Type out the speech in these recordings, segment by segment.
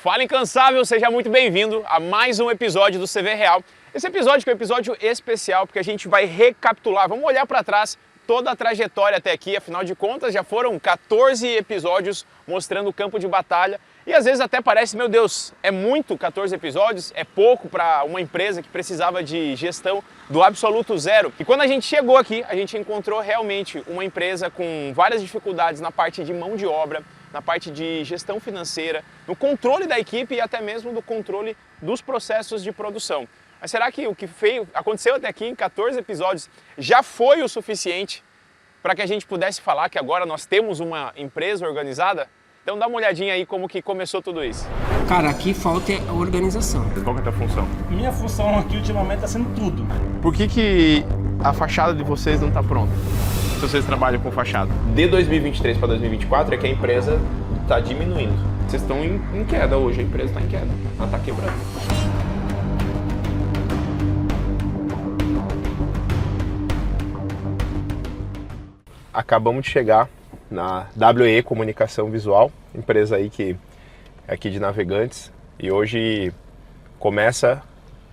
Fala Incansável, seja muito bem-vindo a mais um episódio do CV Real. Esse episódio que é um episódio especial porque a gente vai recapitular, vamos olhar para trás toda a trajetória até aqui, afinal de contas já foram 14 episódios mostrando o campo de batalha e às vezes até parece, meu Deus, é muito 14 episódios, é pouco para uma empresa que precisava de gestão do absoluto zero. E quando a gente chegou aqui, a gente encontrou realmente uma empresa com várias dificuldades na parte de mão de obra, na parte de gestão financeira, no controle da equipe e até mesmo do controle dos processos de produção. Mas será que o que aconteceu até aqui em 14 episódios já foi o suficiente para que a gente pudesse falar que agora nós temos uma empresa organizada? Então dá uma olhadinha aí como que começou tudo isso. Cara, aqui falta a organização. Qual que é a tua função? Minha função aqui ultimamente está sendo tudo. Por que a fachada de vocês não está pronta? Se vocês trabalham com fachada. De 2023 para 2024 é que a empresa está diminuindo. Vocês estão em queda hoje, a empresa está em queda. Ela está quebrando. Acabamos de chegar na WE Comunicação Visual, empresa aí que é aqui de Navegantes, e hoje começa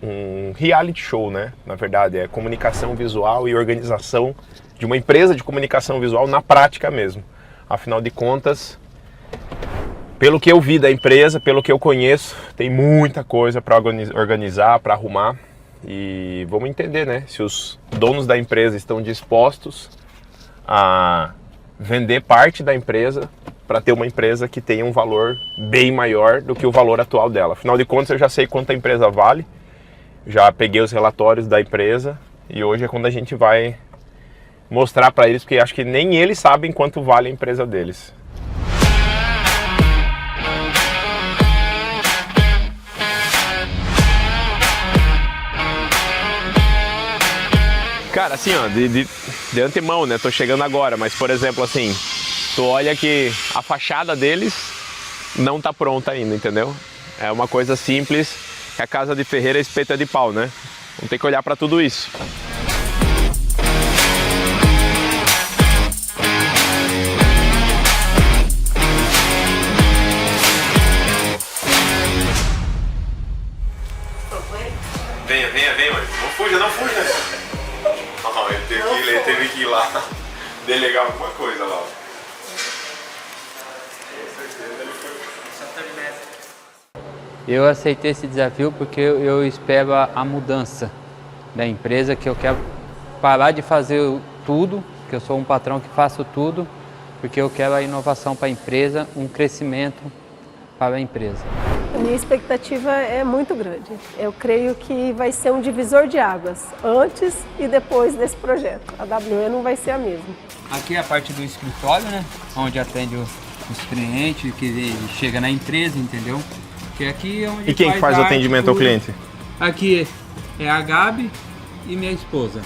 um reality show, né? Na verdade, é comunicação visual e organização de uma empresa de comunicação visual na prática mesmo. Afinal de contas, pelo que eu vi da empresa, pelo que eu conheço, tem muita coisa para organizar, para arrumar, e vamos entender, né? Se os donos da empresa estão dispostos a vender parte da empresa para ter uma empresa que tenha um valor bem maior do que o valor atual dela. Afinal de contas, eu já sei quanto a empresa vale, já peguei os relatórios da empresa e hoje é quando a gente vai mostrar para eles, porque acho que nem eles sabem quanto vale a empresa deles. Cara, assim, ó, de antemão, né, tô chegando agora, mas por exemplo, assim, tu olha que a fachada deles não tá pronta ainda, entendeu? É uma coisa simples, que a casa de ferreiro é espeta de pau, né? Vamos ter que olhar para tudo isso. Venha, mãe. Não fuja. Ele teve que ir lá delegar alguma coisa lá. Eu aceitei esse desafio porque eu espero a mudança da empresa, que eu quero parar de fazer tudo, que eu sou um patrão que faço tudo, porque eu quero a inovação para a empresa, um crescimento para a empresa. A minha expectativa é muito grande. Eu creio que vai ser um divisor de águas, antes e depois desse projeto. A WE não vai ser a mesma. Aqui é a parte do escritório, né? Onde atende os clientes, que chega na empresa, entendeu? Que aqui é onde e quem faz o atendimento ao cliente? Aqui é a Gabi e minha esposa,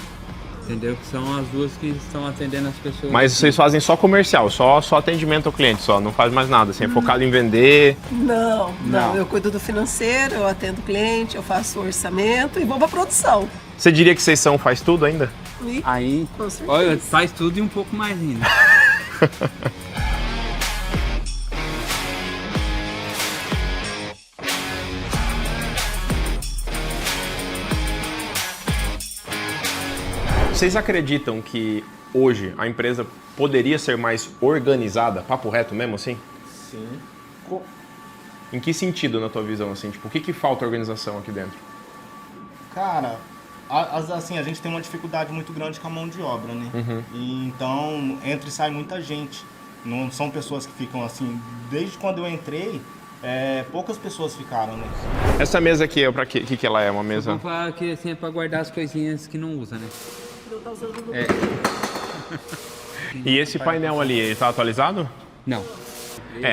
entendeu? Que são as duas que estão atendendo as pessoas. Mas aqui. vocês fazem só comercial, só atendimento ao cliente, só, não faz mais nada, assim, é focado em vender? Não. Eu cuido do financeiro, eu atendo o cliente, eu faço o orçamento e vou para a produção. Você diria que vocês faz tudo ainda? Aí, olha, faz tudo e um pouco mais ainda. Vocês acreditam que hoje a empresa poderia ser mais organizada? Papo reto mesmo, assim? Sim. Em que sentido, na tua visão, assim? Tipo, o que falta organização aqui dentro? Cara, assim, a gente tem uma dificuldade muito grande com a mão de obra, né? Uhum. E então, entra e sai muita gente. Não são pessoas que ficam assim... Desde quando eu entrei, poucas pessoas ficaram, né? Essa mesa aqui, pra que ela é? Uma mesa? Vou falar que assim, é para guardar as coisinhas que não usa, né? É. E esse painel ali, ele tá atualizado? Não.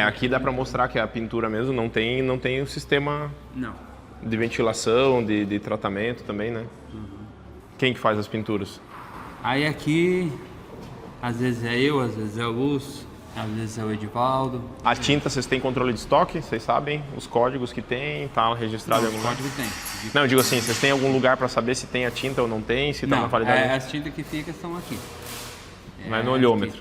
Aqui dá pra mostrar que a pintura mesmo não tem o sistema Não. de ventilação, de tratamento também, né? Uhum. Quem que faz as pinturas? Aí aqui, às vezes é eu, às vezes é o Lúcio, às vezes é o Edivaldo. A tinta, vocês têm controle de estoque? Vocês sabem os códigos que tem? Tá registrado em algum lugar? Código tem. Não, eu digo assim, vocês têm algum lugar para saber se tem a tinta ou não tem, se tá na validade? As tintas que ficam estão aqui. Mas no olhômetro?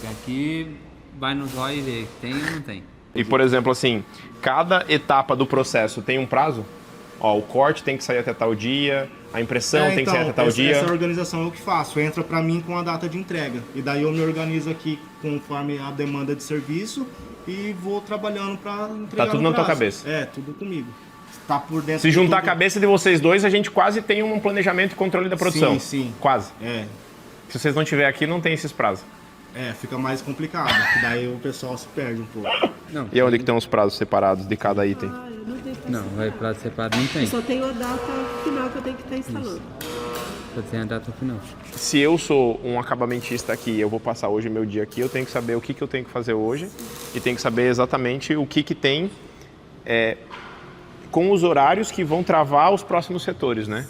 Daqui vai nos olhos e vê, tem ou não tem. E, por exemplo, assim, cada etapa do processo tem um prazo? Ó, o corte tem que sair até tal dia, a impressão tem que sair até tal dia. Essa organização eu que faço, entra para mim com a data de entrega. E daí eu me organizo aqui conforme a demanda de serviço e vou trabalhando para entregar. Tá tudo na tua cabeça? É, tudo comigo. Tá por dentro. Se juntar a cabeça de vocês dois, a gente quase tem um planejamento e controle da produção. Sim, sim. Quase. É. Se vocês não estiverem aqui, não tem esses prazos. É, fica mais complicado, que daí o pessoal se perde um pouco. Não, E onde que tem os prazos separados de cada item? Ah, eu não tenho que não, vai prazo separado, não tem. Eu só tenho a data final que eu tenho que estar instalando. Só tem a data final. Se eu sou um acabamentista aqui, eu vou passar hoje meu dia aqui, eu tenho que saber o que eu tenho que fazer hoje e tenho que saber exatamente o que tem com os horários que vão travar os próximos setores, né?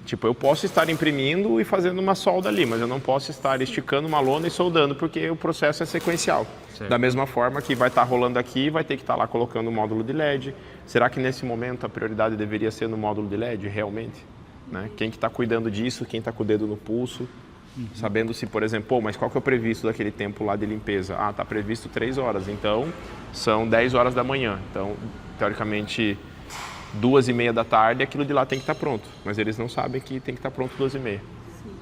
Tipo, eu posso estar imprimindo e fazendo uma solda ali, mas eu não posso estar esticando uma lona e soldando, porque o processo é sequencial. Certo. Da mesma forma que vai estar rolando aqui, vai ter que estar lá colocando o módulo de LED. Será que nesse momento a prioridade deveria ser no módulo de LED, realmente? Né? Quem que está cuidando disso, quem está com o dedo no pulso, sabendo se, por exemplo, pô, mas qual que é o previsto daquele tempo lá de limpeza? Ah, está previsto 3 horas, então são 10 horas da manhã. Então, teoricamente, 2h30 da tarde, aquilo de lá tem que estar pronto. Mas eles não sabem que tem que estar pronto 2h30.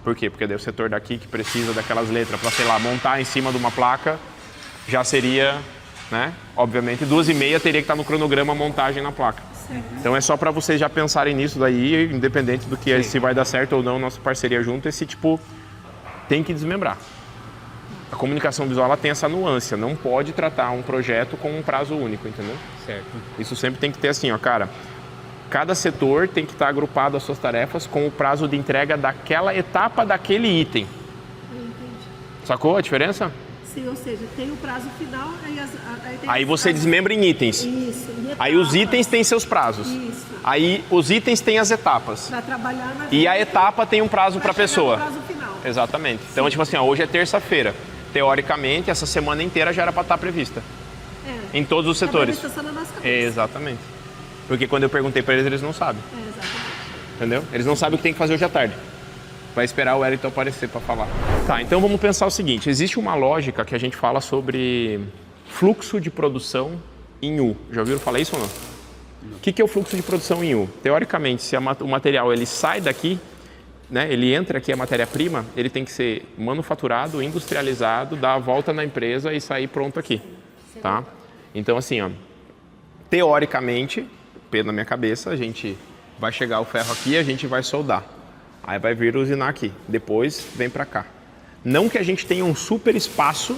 Por quê? Porque daí o setor daqui que precisa daquelas letras para, sei lá, montar em cima de uma placa, já seria, né? Obviamente, 2h30 teria que estar no cronograma a montagem na placa. Então é só para vocês já pensarem nisso daí, independente do que se vai dar certo ou não nossa parceria junto, esse tipo tem que desmembrar. A comunicação visual ela tem essa nuance, não pode tratar um projeto com um prazo único, entendeu? Certo. Isso sempre tem que ter assim, ó, cara, cada setor tem que estar agrupado as suas tarefas com o prazo de entrega daquela etapa daquele item. Sacou a diferença? Sim, ou seja, tem o prazo final, Aí você desmembra em itens. Isso, em Aí os etapas. itens têm seus prazos. Isso. Aí os itens têm as etapas. Para trabalhar na E a etapa tem um prazo para a pessoa. prazo final. Exatamente. Então, tipo assim, ó, hoje é terça-feira. Teoricamente, essa semana inteira já era para estar prevista. É. Em todos os setores. Tá na nossa cabeça. Exatamente. Porque quando eu perguntei para eles não sabem. É, exatamente. Entendeu? Eles não sabem o que tem que fazer hoje à tarde. Vai esperar o Wellington aparecer para falar. Tá, então vamos pensar o seguinte. Existe uma lógica que a gente fala sobre fluxo de produção em U. Já ouviram falar isso ou não? O que é o fluxo de produção em U? Teoricamente, se o material ele sai daqui, né, ele entra aqui, a matéria-prima, ele tem que ser manufaturado, industrializado, dar a volta na empresa e sair pronto aqui. Tá? Então, assim, ó, teoricamente, na minha cabeça, a gente vai chegar o ferro aqui, a gente vai soldar. Aí vai vir usinar aqui, depois vem para cá. Não que a gente tenha um super espaço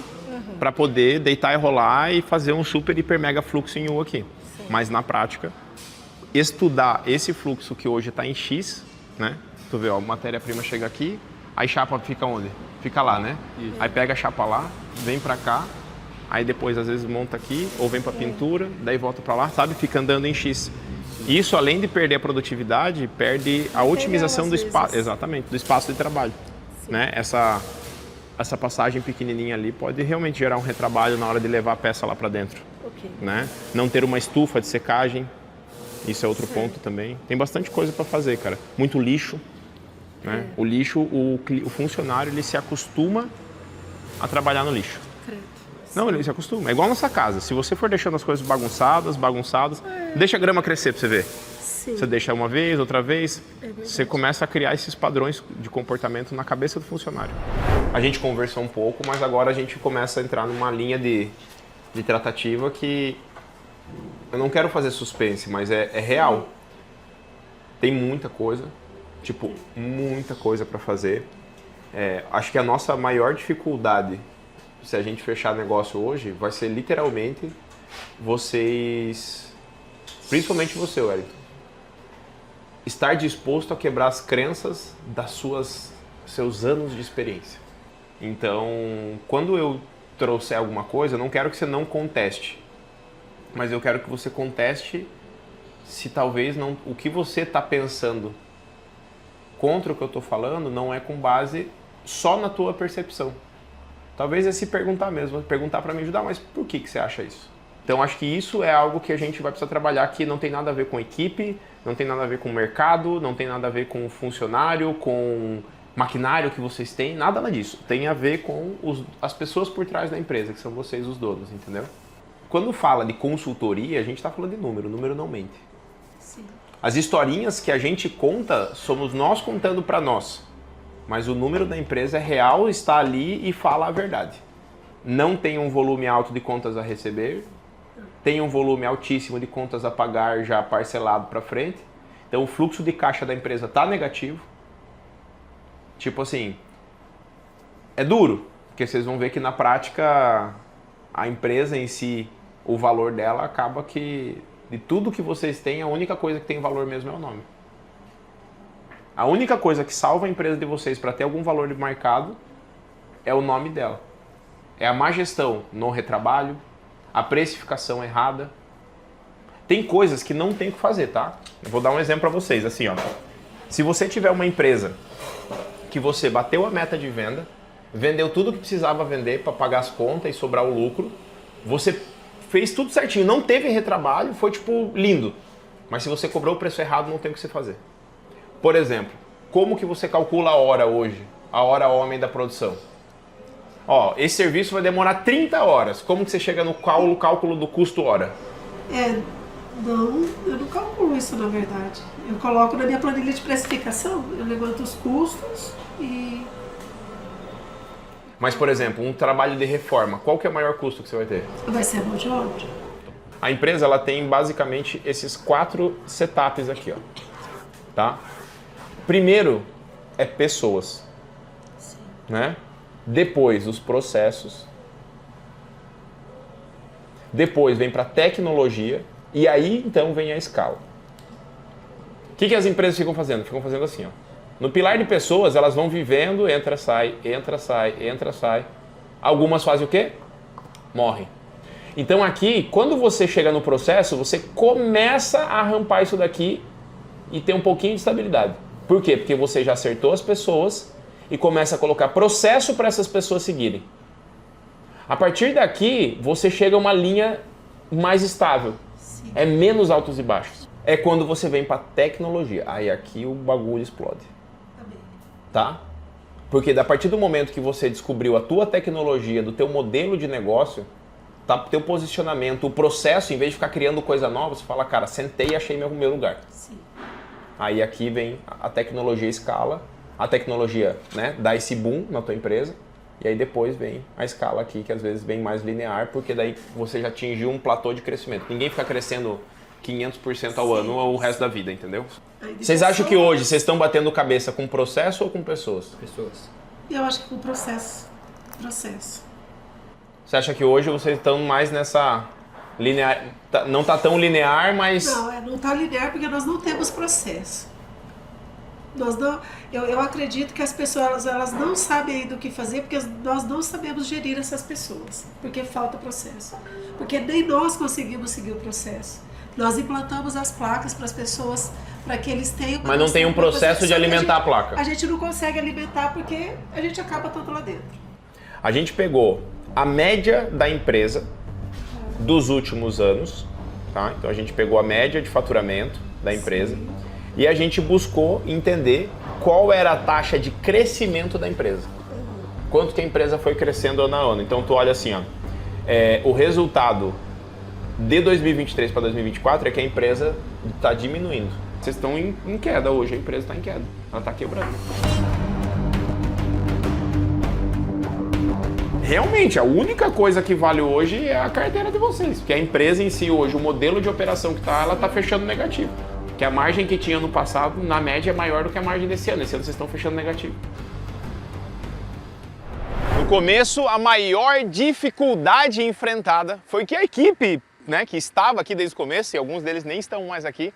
para poder deitar e rolar e fazer um super hiper mega fluxo em U aqui. Sim. Mas na prática, estudar esse fluxo que hoje está em X, né? Tu vê, ó, matéria-prima chega aqui, aí chapa fica onde? Fica lá, né? Isso. Aí pega a chapa lá, vem para cá, aí depois às vezes monta aqui, ou vem para pintura, daí volta para lá, sabe? Fica andando em X. Isso, além de perder a produtividade, perde a otimização do espaço, exatamente, do espaço de trabalho. Né? Essa passagem pequenininha ali pode realmente gerar um retrabalho na hora de levar a peça lá para dentro. Okay. Né? Não ter uma estufa de secagem, isso é outro ponto também. Tem bastante coisa para fazer, cara. Muito lixo. Né? O lixo, o funcionário, ele se acostuma a trabalhar no lixo. Não, ele se acostuma. É igual a nossa casa. Se você for deixando as coisas bagunçadas, deixa a grama crescer pra você ver. Sim. Você deixa uma vez, outra vez, você começa a criar esses padrões de comportamento na cabeça do funcionário. A gente conversou um pouco, mas agora a gente começa a entrar numa linha de tratativa que eu não quero fazer suspense, mas é real. Tem muita coisa, tipo, muita coisa para fazer. Acho que a nossa maior dificuldade, se a gente fechar negócio hoje, vai ser literalmente vocês, principalmente você, Wellington, estar disposto a quebrar as crenças das seus anos de experiência. Então, quando eu trouxer alguma coisa, eu não quero que você não conteste, mas eu quero que você conteste se talvez não, o que você está pensando contra o que eu estou falando não é com base só na tua percepção. Talvez é se perguntar mesmo, perguntar para me ajudar, mas por que você acha isso? Então acho que isso é algo que a gente vai precisar trabalhar, que não tem nada a ver com equipe, não tem nada a ver com mercado, não tem nada a ver com funcionário, com maquinário que vocês têm, nada disso. Tem a ver com as pessoas por trás da empresa, que são vocês os donos, entendeu? quando fala de consultoria, a gente está falando de número, o número não mente. Sim. As historinhas que a gente conta, somos nós contando para nós. Mas o número da empresa é real, está ali e fala a verdade. Não tem um volume alto de contas a receber, tem um volume altíssimo de contas a pagar já parcelado para frente. Então o fluxo de caixa da empresa está negativo. Tipo assim, é duro, porque vocês vão ver que na prática a empresa em si, o valor dela acaba que, de tudo que vocês têm, a única coisa que tem valor mesmo é o nome. A única coisa que salva a empresa de vocês para ter algum valor de mercado é o nome dela. É a má gestão no retrabalho, a precificação errada. Tem coisas que não tem o que fazer, tá? Eu vou dar um exemplo para vocês, assim, ó. Se você tiver uma empresa que você bateu a meta de venda, vendeu tudo que precisava vender para pagar as contas e sobrar o lucro, você fez tudo certinho, não teve retrabalho, foi tipo lindo. Mas se você cobrou o preço errado, não tem o que você fazer. Por exemplo, como que você calcula a hora hoje? A hora homem da produção? Ó, esse serviço vai demorar 30 horas. Como que você chega no cálculo do custo hora? Não, eu não calculo isso na verdade. Eu coloco na minha planilha de precificação, eu levanto os custos e... Mas, por exemplo, um trabalho de reforma, qual que é o maior custo que você vai ter? Vai ser a mão de obra. A empresa ela tem basicamente esses 4 setups aqui, ó. Tá? Primeiro é pessoas, né? Depois os processos, depois vem para tecnologia e aí então vem a escala. O que as empresas ficam fazendo? Ficam fazendo assim, ó. No pilar de pessoas elas vão vivendo, entra, sai, entra, sai, entra, sai. Algumas fazem o quê? Morrem. Então aqui, quando você chega no processo, você começa a rampar isso daqui e ter um pouquinho de estabilidade. Por quê? Porque você já acertou as pessoas e começa a colocar processo para essas pessoas seguirem. A partir daqui, você chega a uma linha mais estável. Sim. É menos altos e baixos. É quando você vem para tecnologia. Aí aqui o bagulho explode. Tá? Porque a partir do momento que você descobriu a tua tecnologia, do teu modelo de negócio, tá, teu posicionamento, o processo, em vez de ficar criando coisa nova, você fala, cara, sentei e achei meu lugar. Sim. Aí aqui vem a tecnologia escala, a tecnologia, né, dá esse boom na tua empresa, e aí depois vem a escala aqui, que às vezes vem mais linear, porque daí você já atingiu um platô de crescimento. Ninguém fica crescendo 500% ao ano ou o resto da vida, entendeu? Vocês acham que hoje vocês estão batendo cabeça com processo ou com pessoas? Pessoas. Eu acho que com processo. Você acha que hoje vocês estão mais nessa linear, não tá tão linear, mas... Não está linear porque nós não temos processo. Eu acredito que as pessoas elas não sabem ainda o que fazer porque nós não sabemos gerir essas pessoas, porque falta processo. Porque nem nós conseguimos seguir o processo. Nós implantamos as placas para as pessoas, para que eles tenham... Mas não tem um processo de alimentar a placa. A gente não consegue alimentar porque a gente acaba tanto lá dentro. A gente pegou a média da empresa dos últimos anos, tá? Então a gente pegou a média de faturamento da empresa. Sim. E a gente buscou entender qual era a taxa de crescimento da empresa. Quanto que a empresa foi crescendo ano a ano. Então tu olha assim, ó, o resultado de 2023 para 2024 é que a empresa está diminuindo. Vocês estão em queda hoje, a empresa está em queda, ela está quebrando. Realmente, a única coisa que vale hoje é a carteira de vocês, porque a empresa em si hoje, o modelo de operação que está, ela está fechando negativo. Que a margem que tinha no passado, na média, é maior do que a margem desse ano. Esse ano vocês estão fechando negativo. No começo, a maior dificuldade enfrentada foi que a equipe, né, que estava aqui desde o começo, e alguns deles nem estão mais aqui,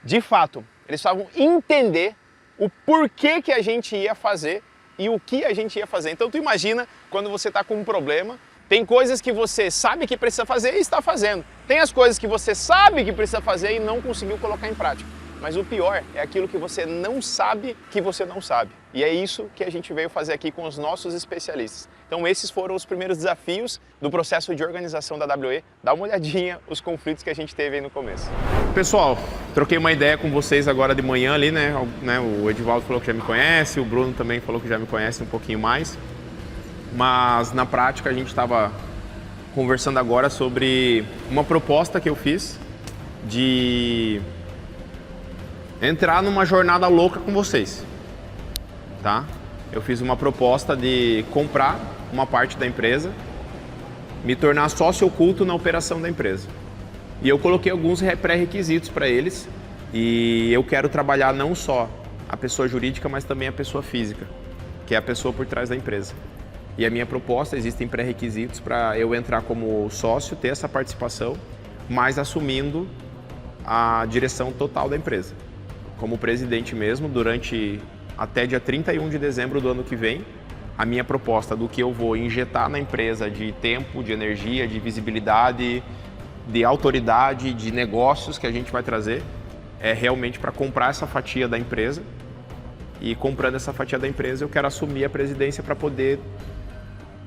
de fato, eles precisavam entender o porquê que a gente ia fazer e o que a gente ia fazer. Então tu imagina quando você está com um problema, tem coisas que você sabe que precisa fazer e está fazendo. Tem as coisas que você sabe que precisa fazer e não conseguiu colocar em prática. Mas o pior é aquilo que você não sabe que você não sabe. E é isso que a gente veio fazer aqui com os nossos especialistas. Então esses foram os primeiros desafios do processo de organização da AWE. Dá uma olhadinha os conflitos que a gente teve aí no começo. Pessoal, troquei uma ideia com vocês agora de manhã ali, né? O Edivaldo falou que já me conhece, o Bruno também falou que já me conhece um pouquinho mais. Mas na prática a gente estava conversando agora sobre uma proposta que eu fiz de entrar numa jornada louca com vocês, tá? Eu fiz uma proposta de comprar uma parte da empresa, me tornar sócio oculto na operação da empresa. E eu coloquei alguns pré-requisitos para eles e eu quero trabalhar não só a pessoa jurídica, mas também a pessoa física, que é a pessoa por trás da empresa. E a minha proposta, existem pré-requisitos para eu entrar como sócio, ter essa participação, mas assumindo a direção total da empresa. Como presidente mesmo, durante até dia 31 de dezembro do ano que vem, a minha proposta do que eu vou injetar na empresa de tempo, de energia, de visibilidade, de autoridade, de negócios que a gente vai trazer, é realmente para comprar essa fatia da empresa. E comprando essa fatia da empresa, eu quero assumir a presidência para poder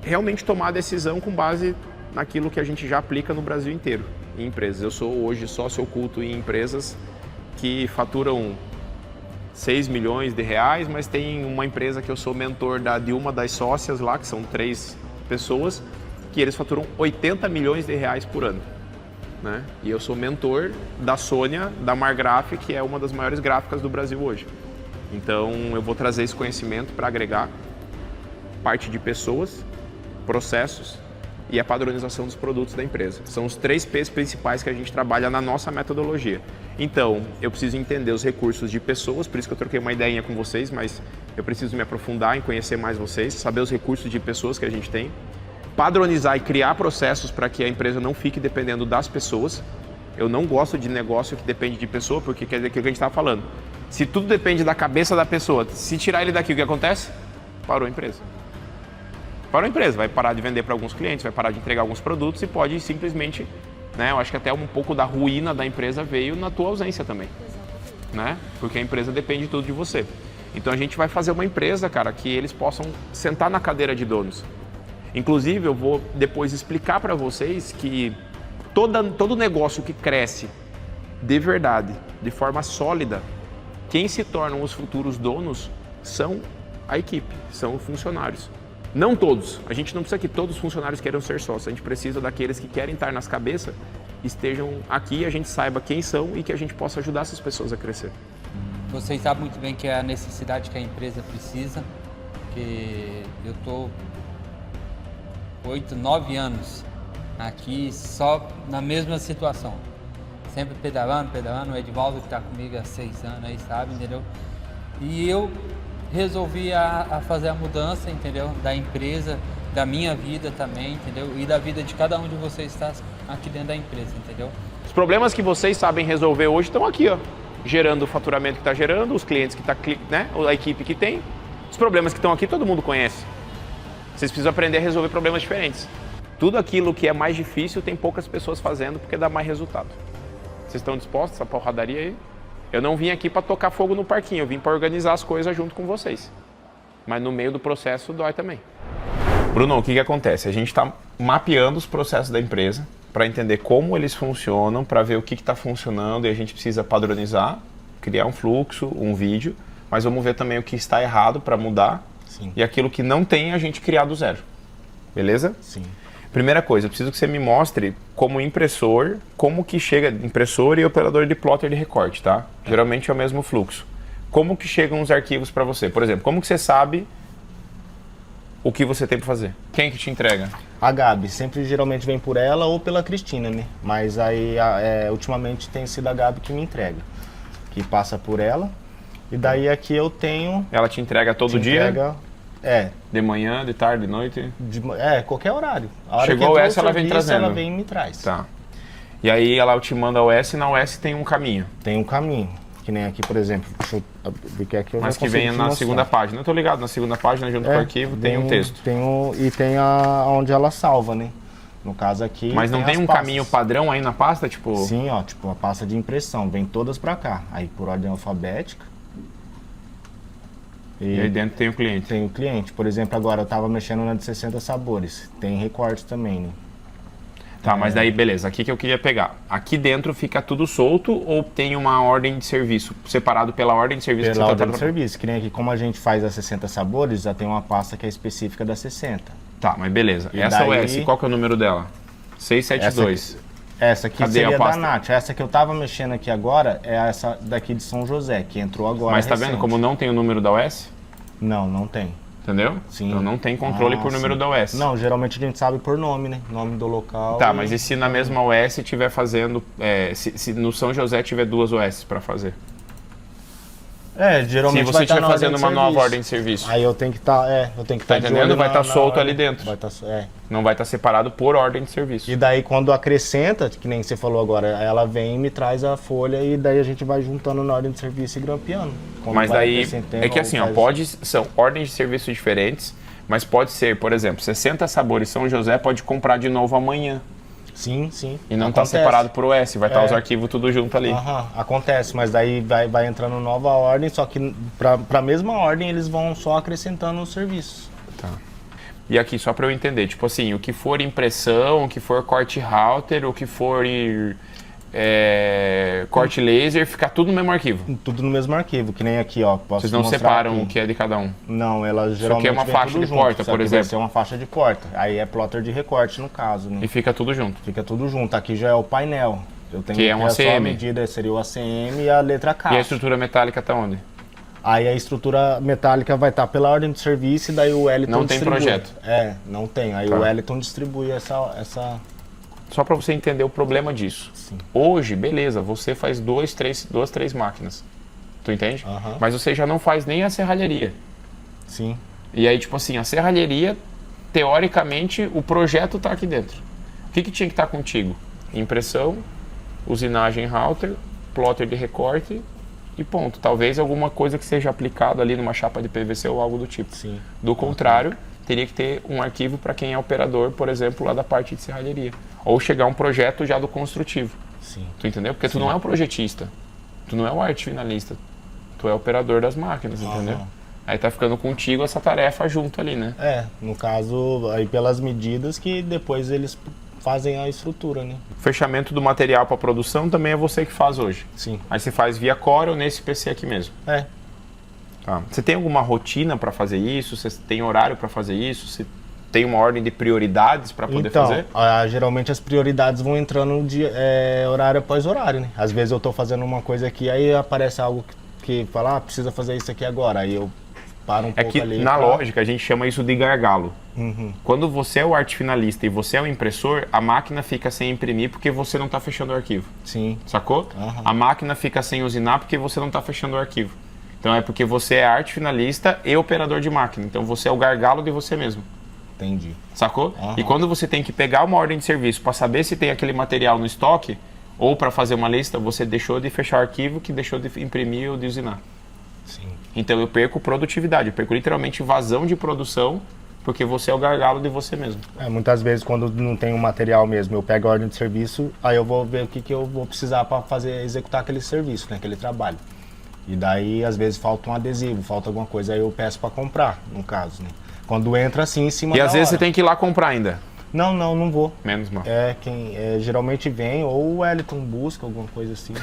realmente tomar a decisão com base naquilo que a gente já aplica no Brasil inteiro, em empresas. Eu sou hoje sócio oculto em empresas que faturam 6 milhões de reais, mas tem uma empresa que eu sou mentor de uma das sócias lá, que são 3 pessoas, que eles faturam 80 milhões de reais por ano, né? E eu sou mentor da Sônia, da Margraf, que é uma das maiores gráficas do Brasil hoje. Então eu vou trazer esse conhecimento para agregar parte de pessoas, processos e a padronização dos produtos da empresa. São os 3 P's principais que a gente trabalha na nossa metodologia. Então, eu preciso entender os recursos de pessoas, por isso que eu troquei uma ideinha com vocês, mas eu preciso me aprofundar em conhecer mais vocês, saber os recursos de pessoas que a gente tem, padronizar e criar processos para que a empresa não fique dependendo das pessoas. Eu não gosto de negócio que depende de pessoa, porque quer dizer que a gente estava falando. Se tudo depende da cabeça da pessoa, se tirar ele daqui, o que acontece? Parou a empresa. Parou a empresa, vai parar de vender para alguns clientes, vai parar de entregar alguns produtos e pode simplesmente, né? Eu acho que até um pouco da ruína da empresa veio na tua ausência também, né? Porque a empresa depende tudo de você. Então a gente vai fazer uma empresa, cara, que eles possam sentar na cadeira de donos. Inclusive, eu vou depois explicar para vocês que todo negócio que cresce de verdade, de forma sólida, quem se tornam os futuros donos são a equipe, são os funcionários. Não todos, a gente não precisa que todos os funcionários queiram ser sócios, a gente precisa daqueles que querem estar nas cabeças, estejam aqui e a gente saiba quem são e que a gente possa ajudar essas pessoas a crescer. Vocês sabem muito bem que é a necessidade que a empresa precisa, que eu estou 8, 9 anos aqui só na mesma situação. Sempre pedalando, o Edivaldo que está comigo há 6 anos aí, sabe, entendeu? E eu resolvi a fazer a mudança, entendeu? Da empresa, da minha vida também, entendeu? E da vida de cada um de vocês que está aqui dentro da empresa, entendeu? Os problemas que vocês sabem resolver hoje estão aqui, ó. Gerando o faturamento que está gerando, os clientes que está, né? A equipe que tem. Os problemas que estão aqui todo mundo conhece. Vocês precisam aprender a resolver problemas diferentes. Tudo aquilo que é mais difícil tem poucas pessoas fazendo porque dá mais resultado. Vocês estão dispostos a essa porradaria aí? Eu não vim aqui para tocar fogo no parquinho, eu vim para organizar as coisas junto com vocês. Mas no meio do processo dói também. Bruno, o que acontece? A gente está mapeando os processos da empresa para entender como eles funcionam, para ver o que está funcionando e a gente precisa padronizar, criar um fluxo, um vídeo, mas vamos ver também o que está errado para mudar. Sim. E aquilo que não tem a gente criar do zero. Beleza? Sim. Primeira coisa, eu preciso que você me mostre como impressor, como que chega impressor e operador de plotter de recorte, tá? Geralmente é o mesmo fluxo. Como que chegam os arquivos para você? Por exemplo, como que você sabe o que você tem para fazer? Quem que te entrega? A Gabi, sempre geralmente vem por ela ou pela Cristina, né? Mas aí ultimamente tem sido a Gabi que me entrega, que passa por ela. E daí aqui eu tenho... Ela te entrega todo dia? Entrega, de manhã, de tarde, de noite? Qualquer horário. A hora Chegou que o OS, ela vem trazendo? Ela vem e me traz. Tá. E aí ela te manda a OS e na OS tem um caminho? Tem um caminho. Que nem aqui, por exemplo, deixa eu ver que aqui eu mas já que vem na segunda página. Eu tô ligado, na segunda página, junto com o arquivo, tem um texto. E tem onde ela salva, né? No caso aqui. Mas não tem um caminho padrão aí na pasta? Tipo... Sim, ó, tipo a pasta de impressão. Vem todas pra cá. Aí por ordem alfabética. E aí dentro tem o cliente? Tem o cliente. Por exemplo, agora eu tava mexendo na de 60 sabores. Tem recortes também, né? Tá, mas daí beleza, aqui que eu queria pegar. Aqui dentro fica tudo solto ou tem uma ordem de serviço, separado pela ordem de serviço? Pela ordem de serviço, que nem aqui, como a gente faz as 60 sabores, já tem uma pasta que é específica das 60. Tá, mas beleza. E essa daí, OS, qual que é o número dela? 672. Essa aqui Cadê seria a da pasta? Nath. Essa que eu tava mexendo aqui agora é essa daqui de São José, que entrou agora. Mas tá recente. vendo como não tem o número da OS? Não tem. Entendeu? Sim. Então não tem controle por número sim. da OS. Não, geralmente a gente sabe por nome, né? Nome do local. Tá, mas e se na mesma OS estiver fazendo... se no São José tiver 2 OS para fazer? Geralmente Se vai você estar estiver na fazendo ordem uma de nova serviço. ordem de serviço. Aí eu tenho que estar, eu tenho que Tá estar de entendendo? olho Vai estar solto ordem. ali dentro. Vai estar, Não vai estar separado por ordem de serviço. E daí quando acrescenta, que nem você falou agora, ela vem e me traz a folha e daí a gente vai juntando na ordem de serviço e grampeando. Quando Mas vai daí, acrescentando, é que assim, ó, são ordens de serviço diferentes, mas pode ser, por exemplo, 60 sabores São José pode comprar de novo amanhã. Sim. E não está Acontece. separado por OS, vai estar os arquivos tudo junto ali. Acontece, mas daí vai entrando nova ordem, só que para a mesma ordem eles vão só acrescentando os serviços. Tá. E aqui, só para eu entender, tipo assim, o que for impressão, o que for corte router, o que for corte laser, fica tudo no mesmo arquivo. Tudo no mesmo arquivo, que nem aqui, ó. Vocês não separam o que é de cada um. Não, ela geralmente aqui é uma vem faixa tudo de junto. porta, Isso por aqui exemplo. Vai ser uma faixa de porta. Aí é plotter de recorte, no caso, né? E fica tudo junto. Fica tudo junto. Aqui já é o painel. Eu tenho Que é um só a ACM. medida, seria o ACM e a letra K. E a estrutura metálica tá onde? Aí a estrutura metálica vai estar pela ordem de serviço e daí o Wellington Não tem distribui. projeto. Não tem. Aí Tá. o Wellington distribui essa... Só para você entender o problema disso. Sim. Hoje, beleza, você faz 2, 3 máquinas. Tu entende? Aham. Mas você já não faz nem a serralheria. Sim. E aí, tipo assim, a serralheria, teoricamente, o projeto tá aqui dentro. O que tinha que estar contigo? Impressão, usinagem router, plotter de recorte e ponto. Talvez alguma coisa que seja aplicada ali numa chapa de PVC ou algo do tipo. Sim. Do contrário, teria que ter um arquivo para quem é operador, por exemplo, lá da parte de serralheria. Ou chegar um projeto já do construtivo. Sim. Tu entendeu? Porque tu não é um projetista, tu não é o arte finalista, tu é operador das máquinas, entendeu? Aí tá ficando contigo essa tarefa junto ali, né? No caso, aí pelas medidas que depois eles fazem a estrutura, né? O fechamento do material para produção também é você que faz hoje. Sim. Aí você faz via Core ou nesse PC aqui mesmo. Tá. Você tem alguma rotina para fazer isso? Você tem horário para fazer isso? Você tem uma ordem de prioridades para poder fazer? Geralmente as prioridades vão entrando de horário após horário, né? Às vezes eu tô fazendo uma coisa aqui, aí aparece algo que fala, precisa fazer isso aqui agora. Aí eu paro um pouco que ali. na lógica a gente chama isso de gargalo. Uhum. Quando você é o arte finalista e você é o impressor, a máquina fica sem imprimir porque você não está fechando o arquivo. Sim. Sacou? A máquina fica sem usinar porque você não está fechando o arquivo. Então é porque você é arte finalista e operador de máquina. Então você é o gargalo de você mesmo. Entendi. Sacou? E quando você tem que pegar uma ordem de serviço para saber se tem aquele material no estoque ou para fazer uma lista, você deixou de fechar o arquivo que deixou de imprimir ou de usinar. Sim. Então eu perco produtividade, eu perco literalmente vazão de produção porque você é o gargalo de você mesmo. Muitas vezes quando não tem o material mesmo, eu pego a ordem de serviço, aí eu vou ver o que eu vou precisar para executar aquele serviço, né, aquele trabalho. E daí às vezes falta um adesivo, falta alguma coisa, aí eu peço para comprar, no caso, né. Quando entra assim em cima E da às vezes hora. você tem que ir lá comprar ainda. Não vou. Menos mal. Quem geralmente vem, ou o Wellington busca alguma coisa assim.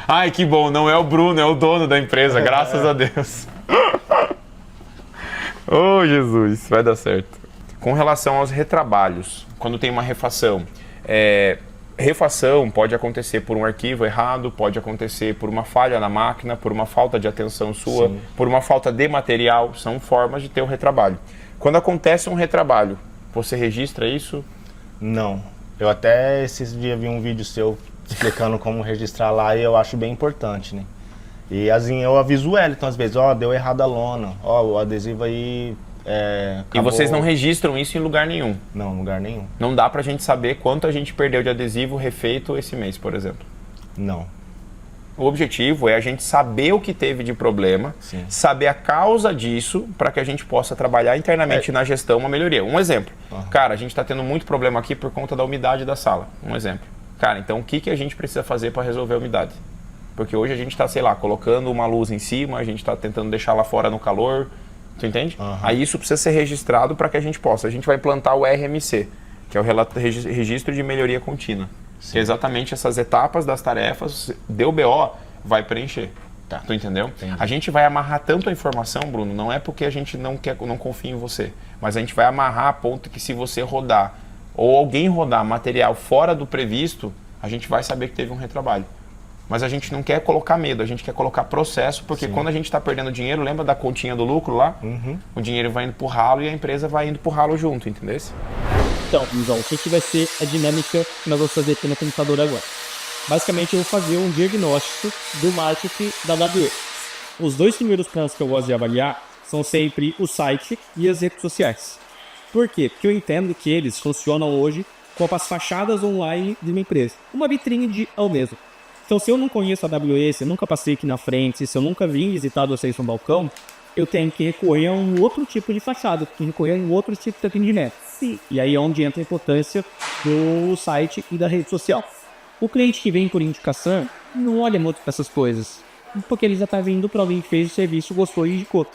Ai, que bom, não é o Bruno, é o dono da empresa, graças a Deus. Oh, Jesus, vai dar certo. Com relação aos retrabalhos, quando tem uma refação, refação pode acontecer por um arquivo errado, pode acontecer por uma falha na máquina, por uma falta de atenção sua, Sim. por uma falta de material, são formas de ter um retrabalho. Quando acontece um retrabalho, você registra isso? Não. Eu até esses dias vi um vídeo seu explicando como registrar lá e eu acho bem importante, né? E assim, eu aviso o Wellington às vezes, deu errado a lona, o adesivo aí E acabou. vocês não registram isso em lugar nenhum? Não, lugar nenhum. Não dá pra gente saber quanto a gente perdeu de adesivo refeito esse mês, por exemplo. Não. O objetivo é a gente saber o que teve de problema, Sim. saber a causa disso, para que a gente possa trabalhar internamente na gestão uma melhoria. Um exemplo. Cara, a gente está tendo muito problema aqui por conta da umidade da sala. Um exemplo. Cara, então o que a gente precisa fazer para resolver a umidade? Porque hoje a gente está, sei lá, colocando uma luz em cima, a gente está tentando deixar lá fora no calor, tu entende? Aí isso precisa ser registrado para que a gente possa. A gente vai implantar o RMC, que é o Registro de Melhoria Contínua. Que é exatamente essas etapas das tarefas, deu BO, vai preencher. Tá. Tu entendeu? Entendi. A gente vai amarrar tanto a informação, Bruno, não é porque a gente não confia em você, mas a gente vai amarrar a ponto que se você rodar ou alguém rodar material fora do previsto, a gente vai saber que teve um retrabalho. Mas a gente não quer colocar medo, a gente quer colocar processo, porque quando a gente está perdendo dinheiro, lembra da continha do lucro lá? O dinheiro vai indo pro ralo e a empresa vai indo pro ralo junto, entendeu? Então, Luizão, o que vai ser a dinâmica que nós vamos fazer aqui no computador agora? Basicamente, eu vou fazer um diagnóstico do marketing da AWS. Os dois primeiros planos que eu gosto de avaliar são sempre o site e as redes sociais. Por quê? Porque eu entendo que eles funcionam hoje como as fachadas online de uma empresa. Uma vitrine ao mesmo. Então, se eu não conheço a AWS, eu nunca passei aqui na frente, se eu nunca vim visitar vocês no balcão, eu tenho que recorrer a um outro tipo de fachada, tenho que recorrer a um outro tipo de atendimento. Sim. E aí é onde entra a importância do site e da rede social. O cliente que vem por indicação não olha muito para essas coisas, porque ele já está vindo para alguém que fez o serviço, gostou e indicou.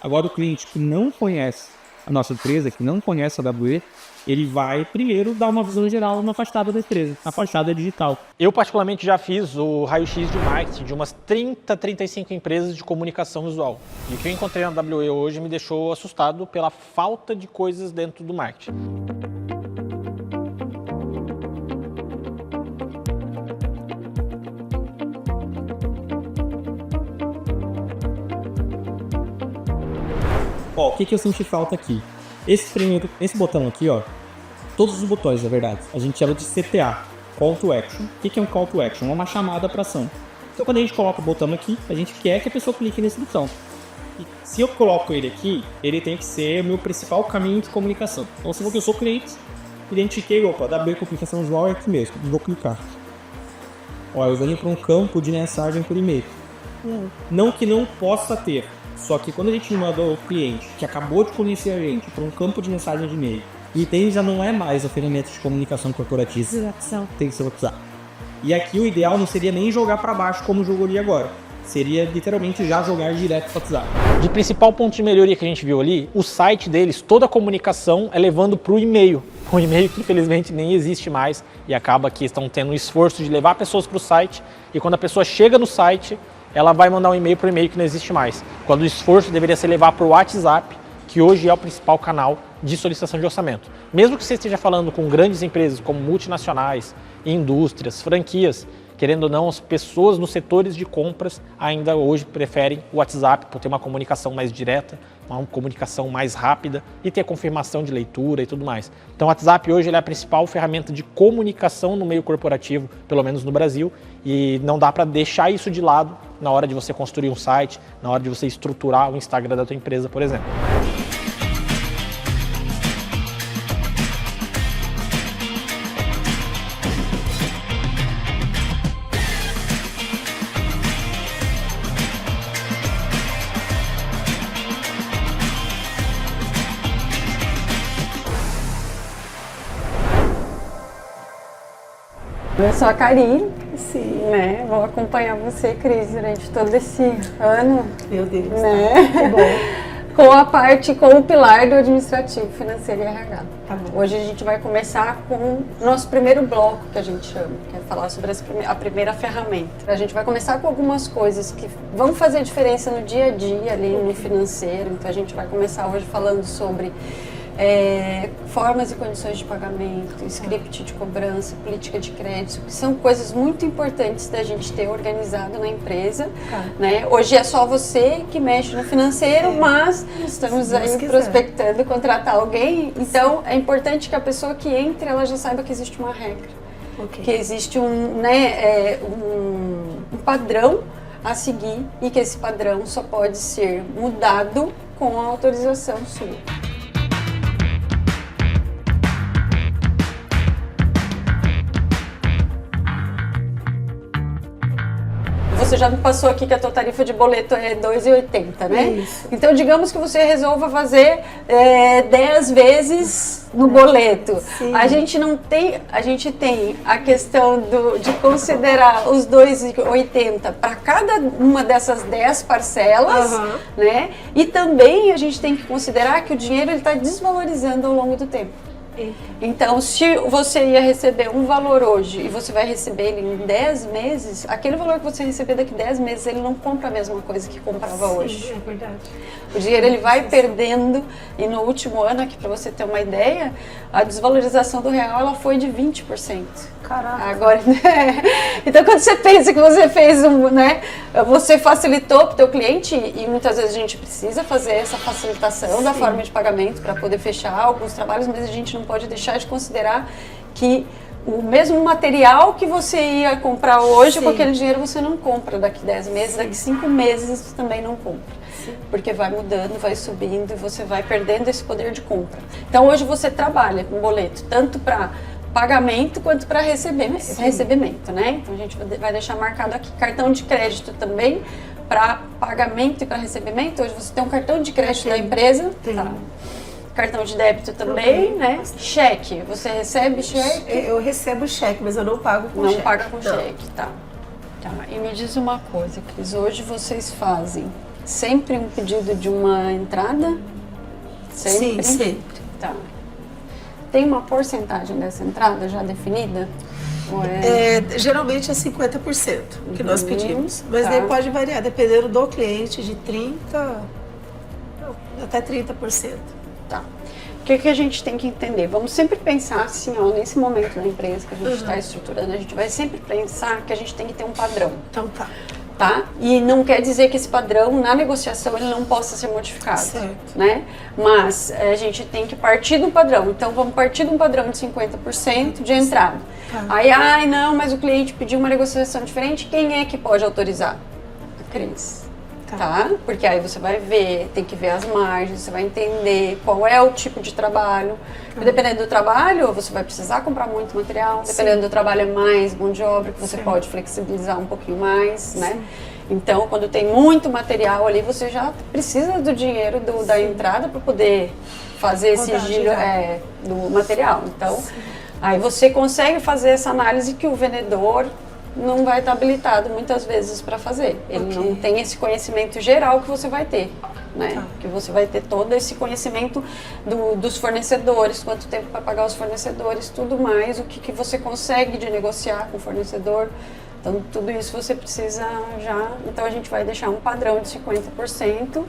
Agora, o cliente que não conhece a nossa empresa, que não conhece a AWS, ele vai primeiro dar uma visão geral na fachada da empresa, na fachada digital. Eu particularmente já fiz o raio-x de marketing de umas 30, 35 empresas de comunicação visual. E o que eu encontrei na AWS hoje me deixou assustado pela falta de coisas dentro do marketing. Ó, o que eu senti falta aqui? Esse botão aqui, ó, todos os botões, na verdade, a gente chama de CTA, Call to Action. O que é um Call to Action? É uma chamada para ação. Então, quando a gente coloca o botão aqui, a gente quer que a pessoa clique nesse botão. E se eu coloco ele aqui, ele tem que ser o meu principal caminho de comunicação. Então, se eu sou cliente, identifiquei, opa, AWS Comunicação Visual é aqui mesmo, vou clicar. Ó, eu venho para um campo de mensagem por e-mail. Não que não possa ter. Só que quando a gente manda o cliente que acabou de conhecer a gente para um campo de mensagem de e-mail, e tem já não é mais a ferramenta de comunicação corporativa, tem que ser o WhatsApp. E aqui o ideal não seria nem jogar para baixo como jogou ali agora. Seria literalmente já jogar direto para o WhatsApp. De principal ponto de melhoria que a gente viu ali, o site deles, toda a comunicação é levando para o e-mail. Um e-mail que infelizmente nem existe mais e acaba que estão tendo um esforço de levar pessoas para o site e quando a pessoa chega no site, ela vai mandar um e-mail para o e-mail que não existe mais. Quando o esforço deveria ser levar para o WhatsApp, que hoje é o principal canal de solicitação de orçamento. Mesmo que você esteja falando com grandes empresas como multinacionais, indústrias, franquias, querendo ou não, as pessoas nos setores de compras ainda hoje preferem o WhatsApp por ter uma comunicação mais direta, uma comunicação mais rápida e ter confirmação de leitura e tudo mais. Então o WhatsApp hoje ele é a principal ferramenta de comunicação no meio corporativo, pelo menos no Brasil, e não dá para deixar isso de lado na hora de você construir um site, na hora de você estruturar o Instagram da tua empresa, por exemplo. Eu sou a Karine, Sim. né? Vou acompanhar você, Cris, durante todo esse ano. Meu Deus, né? tá bom. Com o pilar do administrativo, financeiro e RH. Tá bom. Hoje a gente vai começar com o nosso primeiro bloco, que a gente chama, que é falar sobre a primeira ferramenta. A gente vai começar com algumas coisas que vão fazer diferença no dia a dia ali no financeiro. Então a gente vai começar hoje falando sobre formas e condições de pagamento, script de cobrança, política de crédito, que são coisas muito importantes da gente ter organizado na empresa. Né? Hoje é só você que mexe no financeiro, mas estamos aí prospectando contratar alguém, então é importante que a pessoa que entre, ela já saiba que existe uma regra, que existe um padrão a seguir e que esse padrão só pode ser mudado com a autorização sua. Você já me passou aqui que a tua tarifa de boleto é R$ 2,80, né? Isso. Então, digamos que você resolva fazer 10 vezes no boleto. Sim. A gente tem a questão de considerar os R$ 2,80 para cada uma dessas 10 parcelas, né? E também a gente tem que considerar que o dinheiro está desvalorizando ao longo do tempo. Então, se você ia receber um valor hoje e você vai receber ele em 10 meses, aquele valor que você receber daqui 10 meses, ele não compra a mesma coisa que comprava hoje. É verdade. O dinheiro ele vai perdendo, e no último ano, aqui para você ter uma ideia, a desvalorização do real ela foi de 20%. Caraca. Agora, então quando você pensa que você fez você facilitou para o teu cliente, e muitas vezes a gente precisa fazer essa facilitação da forma de pagamento para poder fechar alguns trabalhos, mas a gente não pode deixar de considerar que o mesmo material que você ia comprar hoje, com aquele dinheiro você não compra daqui 10 meses, daqui 5 meses você também não compra. Porque vai mudando, vai subindo e você vai perdendo esse poder de compra. Então hoje você trabalha com boleto, tanto para pagamento quanto para recebimento, né? Então a gente vai deixar marcado aqui cartão de crédito também para pagamento e para recebimento. Hoje você tem um cartão de crédito da empresa, tá? Cartão de débito também, né? Cheque, você recebe cheque? Eu recebo cheque, mas eu não pago com cheque. Não paga com cheque, tá. E me diz uma coisa, Cris, hoje vocês fazem sempre um pedido de uma entrada? Sempre? Sim, sempre. Tá. Tem uma porcentagem dessa entrada já definida? Ou geralmente é 50% que nós pedimos, mas daí pode variar, dependendo do cliente, de 30% até 30%. Tá. O que a gente tem que entender? Vamos sempre pensar assim, nesse momento da empresa que a gente está estruturando, a gente vai sempre pensar que a gente tem que ter um padrão. Então tá? E não quer dizer que esse padrão, na negociação, ele não possa ser modificado, certo, né? Mas a gente tem que partir do padrão. Então, vamos partir de um padrão de 50% de entrada. Aí, não, mas o cliente pediu uma negociação diferente, quem é que pode autorizar? A Cris. Tá? Porque aí você vai ver, tem que ver as margens, você vai entender qual é o tipo de trabalho. Dependendo do trabalho, você vai precisar comprar muito material. Dependendo do trabalho, é mais mão de obra, que você pode flexibilizar um pouquinho mais, né? Então, quando tem muito material ali, você já precisa do dinheiro da entrada para poder fazer esse giro do material. Então, aí você consegue fazer essa análise que o vendedor não vai estar habilitado muitas vezes para fazer. Ele não tem esse conhecimento geral que você vai ter, né? Que você vai ter todo esse conhecimento dos fornecedores, quanto tempo para pagar os fornecedores, tudo mais, o que você consegue de negociar com o fornecedor. Então, tudo isso você precisa já... Então, a gente vai deixar um padrão de 50%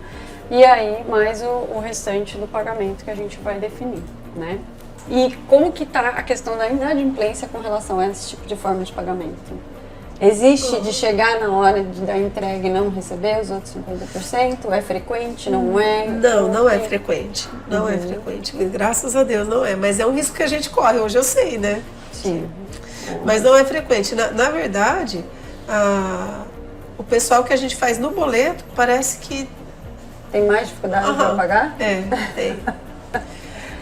e aí mais o restante do pagamento que a gente vai definir, né? E como que está a questão da inadimplência com relação a esse tipo de forma de pagamento? Existe de chegar na hora da entrega e não receber os outros 50%? É frequente? Não é? Não é frequente. Não é frequente. Graças a Deus não é. Mas é um risco que a gente corre. Hoje eu sei, né? Sim. Mas não é frequente. Na verdade, o pessoal que a gente faz no boleto parece que... Tem mais dificuldade para pagar? Tem.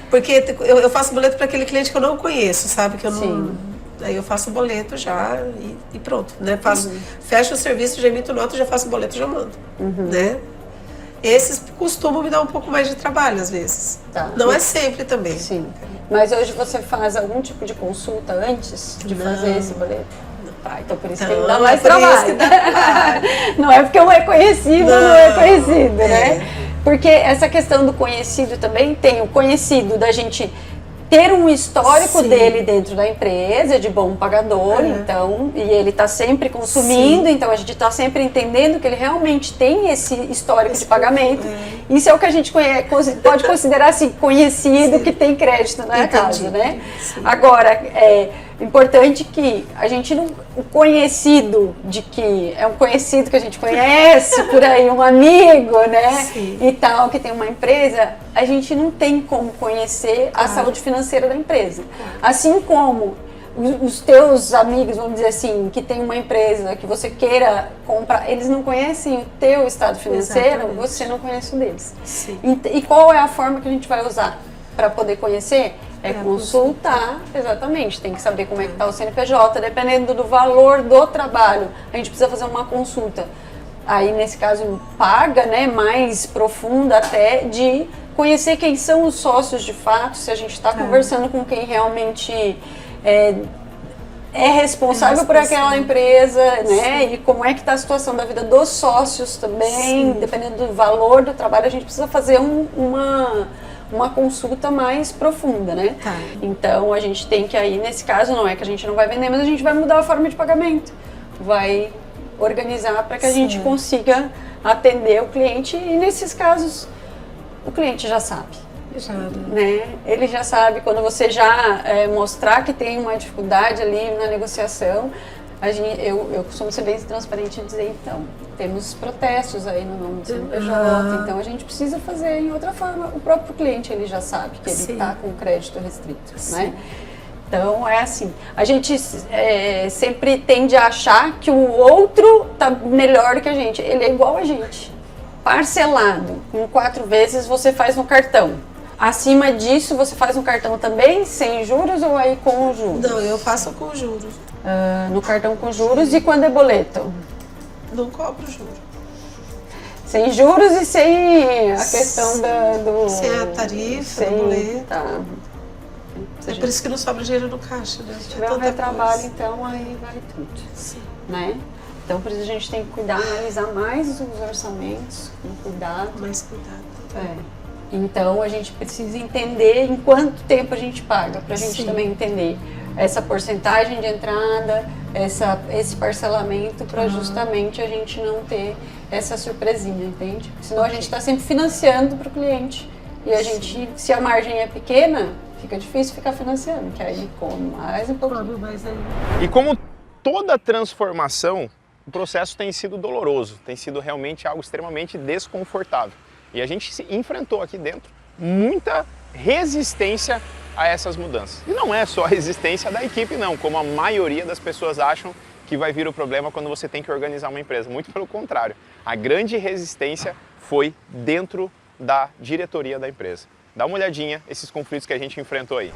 Porque eu faço boleto para aquele cliente que eu não conheço, sabe? Que eu não... Aí eu faço boleto já e pronto, né? Fecho o serviço, já emito nota, já faço boleto, já mando, né? Esses costumam me dar um pouco mais de trabalho às vezes. Não é sempre também. Sim. Mas hoje você faz algum tipo de consulta antes de fazer esse boleto? Então por isso que ele dá mais trabalho. Não é porque um é conhecido, não é conhecido, né? Porque essa questão do conhecido também tem o conhecido da gente ter um histórico dele dentro da empresa, de bom pagador, então, e ele está sempre consumindo, então a gente está sempre entendendo que ele realmente tem esse histórico de pagamento. Isso é o que a gente pode considerar assim, conhecido, que tem crédito na casa, né? Agora, é importante que a gente não... O conhecido de que é um conhecido que a gente conhece por aí, um amigo, né? E tal, que tem uma empresa, a gente não tem como conhecer a saúde financeira da empresa. Assim como os teus amigos, vamos dizer assim, que tem uma empresa que você queira comprar, eles não conhecem o teu estado financeiro, você não conhece o deles. E qual é a forma que a gente vai usar para poder conhecer? É consultar, exatamente, tem que saber como é que está o CNPJ, dependendo do valor do trabalho, a gente precisa fazer uma consulta. Aí, nesse caso, paga, né, mais profunda até, de conhecer quem são os sócios de fato, se a gente está conversando com quem realmente é responsável por aquela empresa, né, e como é que está a situação da vida dos sócios também, dependendo do valor do trabalho, a gente precisa fazer uma consulta mais profunda, né? Tá. Então a gente tem que aí, nesse caso, não é que a gente não vai vender, mas a gente vai mudar a forma de pagamento. Vai organizar para que a gente consiga atender o cliente e nesses casos o cliente já sabe. Já, né? Ele já sabe, quando você já mostrar que tem uma dificuldade ali na negociação, eu costumo ser bem transparente e dizer, então, temos protestos aí no nome do CNPJ, então a gente precisa fazer em outra forma. O próprio cliente, ele já sabe que ele está com crédito restrito, né? Então, é assim, a gente sempre tende a achar que o outro tá melhor que a gente, ele é igual a gente. Parcelado, em 4 vezes você faz no cartão. Acima disso, você faz no cartão também, sem juros ou aí com juros? Não, eu faço com juros. No cartão com juros e quando é boleto? Não cobro juros. Sem juros e sem a questão do... Sem a tarifa, do boleto. Tá. É por isso que não sobra dinheiro no caixa, né? Se tiver um retrabalho, então, aí vale tudo. Sim. Né? Então, por isso a gente tem que cuidar, analisar mais os orçamentos, com cuidado. Mais cuidado. Então, a gente precisa entender em quanto tempo a gente paga, para a gente também entender essa porcentagem de entrada, esse parcelamento, para justamente a gente não ter essa surpresinha, entende? Senão a gente está sempre financiando para o cliente. E a gente, se a margem é pequena, fica difícil ficar financiando, que aí come mais um pouquinho. E como toda transformação, o processo tem sido doloroso, tem sido realmente algo extremamente desconfortável. E a gente se enfrentou aqui dentro muita resistência a essas mudanças. E não é só a resistência da equipe não, como a maioria das pessoas acham que vai vir o problema quando você tem que organizar uma empresa. Muito pelo contrário, a grande resistência foi dentro da diretoria da empresa. Dá uma olhadinha esses conflitos que a gente enfrentou aí.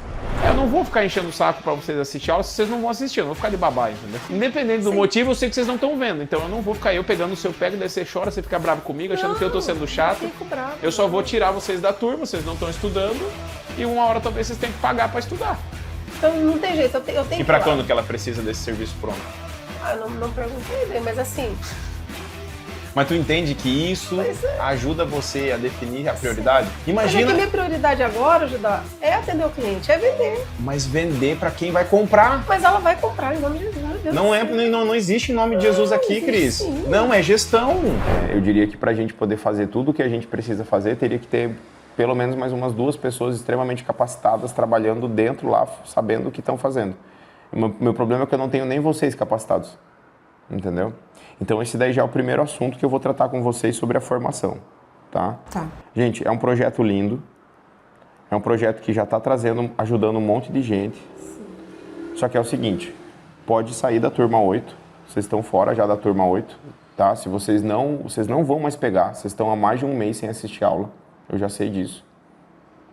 Eu não vou ficar enchendo o saco para vocês assistir aula se vocês não vão assistir, eu não vou ficar de babá, entendeu? Independente do motivo, eu sei que vocês não estão vendo, então eu não vou ficar eu pegando o seu pego, daí você chora, você fica bravo comigo, achando que eu tô sendo chato. Fico bravo. Eu só vou tirar vocês da turma, vocês não estão estudando, e uma hora talvez vocês tenham que pagar para estudar. Então não tem jeito, eu tenho E para quando que ela precisa desse serviço pronto? Eu não perguntei, né? Mas assim... Mas tu entende que isso ajuda você a definir a prioridade? Mas é Imagina... que minha prioridade agora, Judá, é atender o cliente, é vender. Mas vender para quem vai comprar. Mas ela vai comprar em nome de Jesus. Deus Não existe em nome de Jesus aqui, Cris. Sim. Não, é gestão. Eu diria que para a gente poder fazer tudo o que a gente precisa fazer, teria que ter pelo menos mais umas 2 pessoas extremamente capacitadas trabalhando dentro lá, sabendo o que estão fazendo. Meu problema é que eu não tenho nem vocês capacitados. Entendeu? Então esse daí já é o primeiro assunto que eu vou tratar com vocês sobre a formação, tá? Tá. Gente, é um projeto lindo, é um projeto que já está ajudando um monte de gente. Sim. Só que é o seguinte, pode sair da turma 8, vocês estão fora já da turma 8, tá? Se vocês não vão mais pegar, vocês estão há mais de 1 mês sem assistir aula, eu já sei disso.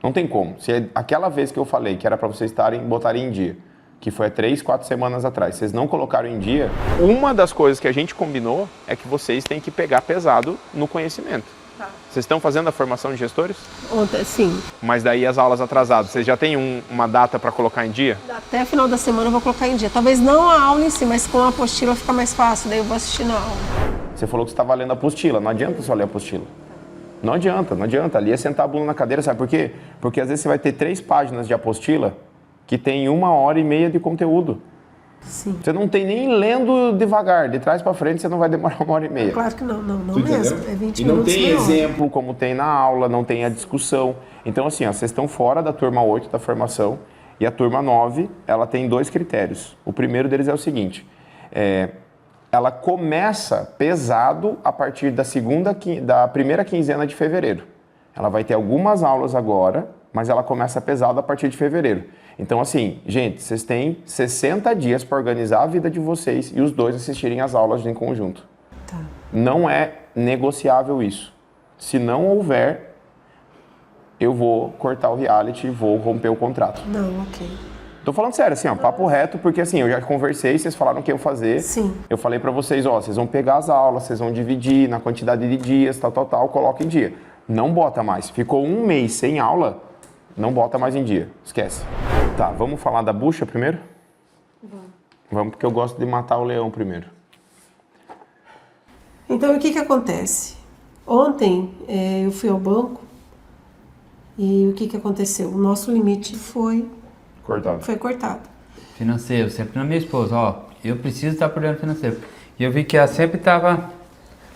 Não tem como. Se é aquela vez que eu falei que era para vocês botarem em dia, que foi há 3, 4 semanas atrás, vocês não colocaram em dia, uma das coisas que a gente combinou é que vocês têm que pegar pesado no conhecimento. Tá. Vocês estão fazendo a formação de gestores? Ontem, sim. Mas daí as aulas atrasadas, vocês já têm uma data para colocar em dia? Até o final da semana eu vou colocar em dia. Talvez não a aula em si, mas com a apostila fica mais fácil, daí eu vou assistir na aula. Você falou que você está lendo a apostila, não adianta só ler a apostila. Não adianta. Ali é sentar a bunda na cadeira, sabe por quê? Porque às vezes você vai ter 3 páginas de apostila que tem 1h30 de conteúdo. Sim. Você não tem nem lendo devagar, de trás para frente você não vai demorar 1h30. Claro que não Tu mesmo. entendeu? É 20 e não minutos. tem exemplo como tem na aula, não tem a discussão. Então assim, vocês estão fora da turma 8 da formação e a turma 9, ela tem 2 critérios. O primeiro deles é o seguinte, ela começa pesado a partir da primeira quinzena de fevereiro. Ela vai ter algumas aulas agora, mas ela começa pesado a partir de fevereiro. Então, assim, gente, vocês têm 60 dias para organizar a vida de vocês e os 2 assistirem às aulas em conjunto. Tá. Não é negociável isso. Se não houver, eu vou cortar o reality e vou romper o contrato. Não, ok. Tô falando sério, assim, ó, papo reto, porque assim, eu já conversei, vocês falaram o que eu ia fazer. Sim. Eu falei pra vocês, ó, vocês vão pegar as aulas, vocês vão dividir na quantidade de dias, tal, coloca em dia. Não bota mais. Ficou 1 mês sem aula, não bota mais em dia. Esquece. Tá, vamos falar da bucha primeiro? Vamos, porque eu gosto de matar o leão primeiro. Então, o que acontece? Ontem eu fui ao banco E o que aconteceu? O nosso limite foi cortado. Financeiro, sempre na minha esposa, ó, eu preciso estar por dentro financeiro. E eu vi que ela sempre estava...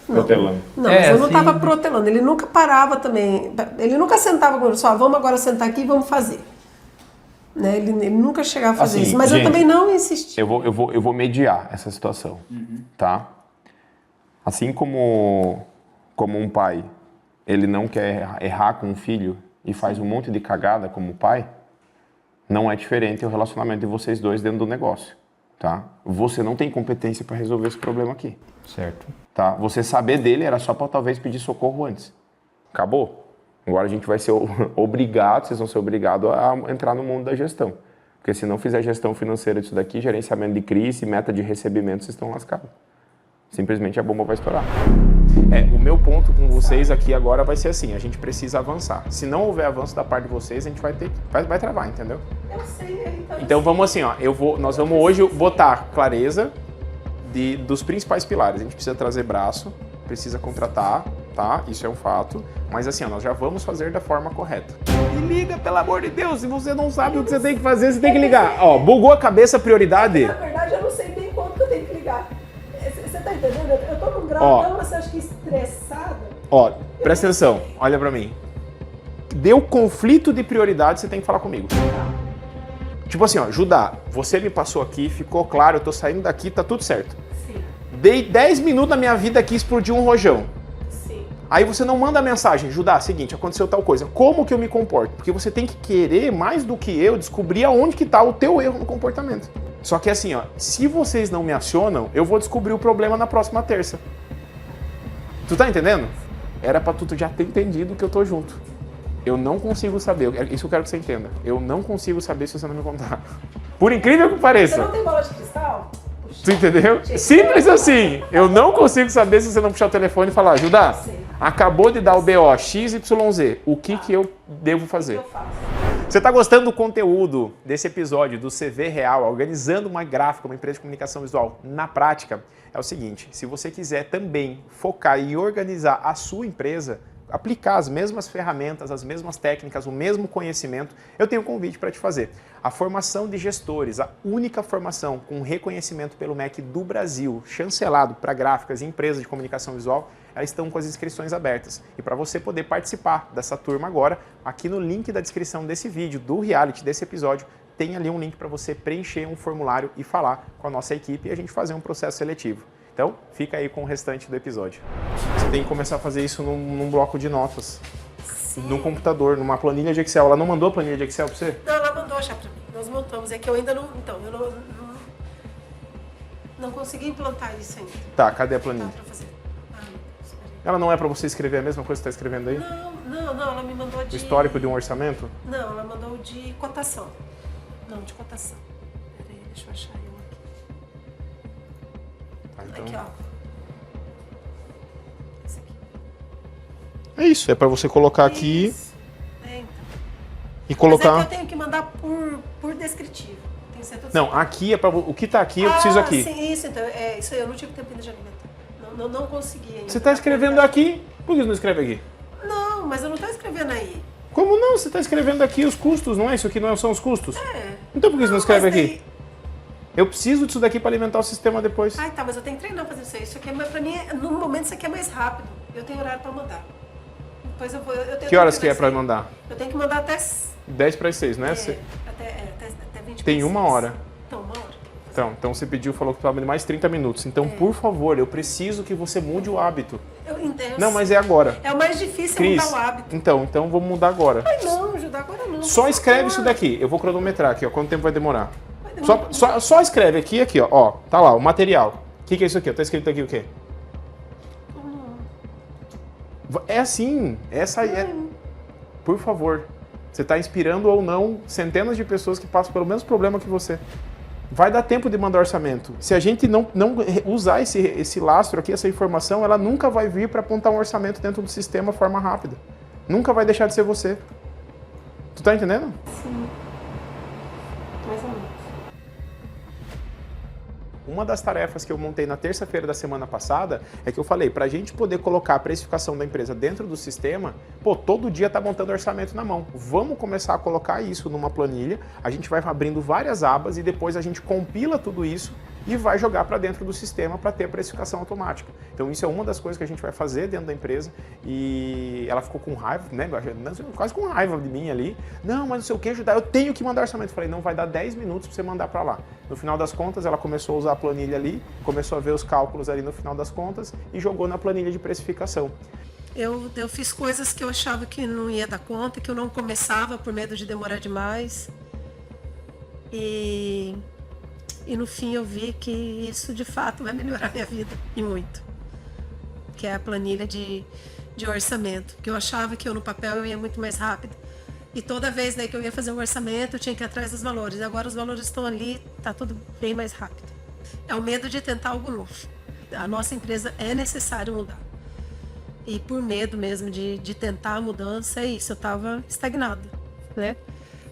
Protelando. Não, mas eu não assim- estava protelando. Ele nunca parava também. Ele nunca sentava comigo, só vamos agora sentar aqui e vamos fazer. Né? Ele nunca chegava a fazer Assim, isso. Mas gente, eu também não insisti. Eu vou mediar essa situação, tá? Assim como um pai, ele não quer errar com um filho e faz um monte de cagada como pai, não é diferente o relacionamento de vocês dois dentro do negócio, tá? Você não tem competência para resolver esse problema aqui. Certo. Tá? Você saber dele era só para talvez pedir socorro antes. Acabou. Agora a gente vai ser obrigado, vocês vão ser obrigados a entrar no mundo da gestão. Porque se não fizer gestão financeira disso daqui, gerenciamento de crise, meta de recebimento, vocês estão lascados. Simplesmente a bomba vai estourar. O meu ponto com vocês aqui agora vai ser assim, a gente precisa avançar. Se não houver avanço da parte de vocês, a gente vai travar, entendeu? Eu sei. Então vamos assim, ó, nós vamos hoje botar clareza dos principais pilares. A gente precisa trazer braço, precisa contratar, tá? Isso é um fato. Mas assim, ó, nós já vamos fazer da forma correta. E liga, pelo amor de Deus, se você não sabe o que você tem que fazer, você tem que ligar. Ó, bugou a cabeça, prioridade. Na verdade, eu não sei nem quanto que eu tenho que ligar. Você tá entendendo? Eu tô num grau tão, você acha que estressada. Ó, presta atenção, olha pra mim. Deu conflito de prioridade, você tem que falar comigo. Tipo assim, ó, Judá, você me passou aqui, ficou claro, eu tô saindo daqui, tá tudo certo. Sim. Dei 10 minutos da minha vida aqui, explodiu um rojão. Sim. Aí você não manda mensagem, Judá, seguinte, aconteceu tal coisa. Como que eu me comporto? Porque você tem que querer, mais do que eu, descobrir aonde que tá o teu erro no comportamento. Só que assim, ó, se vocês não me acionam, eu vou descobrir o problema na próxima terça. Tu tá entendendo? Era pra tu já ter entendido que eu tô junto. Eu não consigo saber, isso eu quero que você entenda. Eu não consigo saber se você não me contar. Por incrível que pareça. Você não tem bola de cristal? Tu entendeu? Simples assim. Eu não consigo saber se você não puxar o telefone e falar, Judá, acabou de dar o BO XYZ, o que eu devo fazer? Você está gostando do conteúdo desse episódio do CV Real, organizando uma gráfica, uma empresa de comunicação visual na prática? É o seguinte, se você quiser também focar e organizar a sua empresa, aplicar as mesmas ferramentas, as mesmas técnicas, o mesmo conhecimento, eu tenho um convite para te fazer. A formação de gestores, a única formação com reconhecimento pelo MEC do Brasil, chancelado para gráficas e empresas de comunicação visual, elas estão com as inscrições abertas. E para você poder participar dessa turma agora, aqui no link da descrição desse vídeo, do reality, desse episódio, tem ali um link para você preencher um formulário e falar com a nossa equipe e a gente fazer um processo seletivo. Então, fica aí com o restante do episódio. Você tem que começar a fazer isso num bloco de notas. Sim. Num computador, numa planilha de Excel. Ela não mandou a planilha de Excel pra você? Não, ela mandou já pra mim. Nós montamos. É que eu ainda não... Então, eu não consegui implantar isso ainda. Tá, cadê a planilha? Dá pra fazer. Ela não é pra você escrever a mesma coisa que você tá escrevendo aí? Não, ela me mandou de... O histórico de um orçamento? Não, ela mandou de cotação. Não, de cotação. Peraí, deixa eu achar eu aqui. Então... Aqui, ó. Esse aqui. É isso, é pra você colocar aqui então. e colocar... Mas é que eu tenho que mandar por descritivo. Tem que ser tudo não, aqui é pra... O que tá aqui, eu preciso aqui. Sim, isso, então. Isso aí, eu não tive tempo ainda de alimentar. Não consegui ainda. Você tá escrevendo aqui? Por que você não escreve aqui? Não, mas eu não tô escrevendo aí. Como não? Você tá escrevendo aqui os custos, não é? Isso aqui não são os custos? Então por que você não escreve aqui? Eu preciso disso daqui para alimentar o sistema depois. Ai, tá, mas eu tenho que treinar pra fazer isso aí. Isso aqui pra mim, no momento, isso aqui é mais rápido. Eu tenho horário pra mandar. Depois eu tenho que horas que é pra mandar? Eu tenho que mandar até... 10 para as 6, né? Até 20 Tem uma hora. Então, uma hora. Então você pediu, falou que precisava de mais 30 minutos. Então, por favor, eu preciso que você mude o hábito. Eu entendo. Não, mas é agora. É o mais difícil Cris, mudar o hábito. Então vamos mudar agora. Ai, não, ajudar agora não. Só escreve isso daqui. Eu vou cronometrar aqui, ó. Quanto tempo vai demorar? Só escreve aqui, ó. Tá lá, o material. O que é isso aqui? Tá escrito aqui o quê? É assim. Essa aí é... Por favor. Você tá inspirando ou não centenas de pessoas que passam pelo mesmo problema que você. Vai dar tempo de mandar orçamento. Se a gente não usar esse lastro aqui, essa informação, ela nunca vai vir para apontar um orçamento dentro do sistema de forma rápida. Nunca vai deixar de ser você. Tu tá entendendo? Sim. Mais ou menos. Uma das tarefas que eu montei na terça-feira da semana passada é que eu falei, para a gente poder colocar a precificação da empresa dentro do sistema, pô, todo dia tá montando orçamento na mão. Vamos começar a colocar isso numa planilha, a gente vai abrindo várias abas e depois a gente compila tudo isso e vai jogar para dentro do sistema para ter a precificação automática. Então isso é uma das coisas que a gente vai fazer dentro da empresa e ela ficou com raiva, né, quase com raiva de mim ali. Não, mas não sei o que, ajudar, eu tenho que mandar orçamento. Falei, não, vai dar 10 minutos para você mandar para lá. No final das contas, ela começou a usar a planilha ali, começou a ver os cálculos ali no final das contas e jogou na planilha de precificação. Eu fiz coisas que eu achava que não ia dar conta, que eu não começava por medo de demorar demais. E no fim eu vi que isso de fato vai melhorar minha vida, e muito. Que é a planilha de orçamento. Que eu achava que eu no papel eu ia muito mais rápido. E toda vez, né, que eu ia fazer um orçamento, eu tinha que ir atrás dos valores. Agora os valores estão ali, tá tudo bem mais rápido. É o medo de tentar algo novo. A nossa empresa é necessário mudar. E por medo mesmo de tentar a mudança, é isso, eu estava estagnada, né?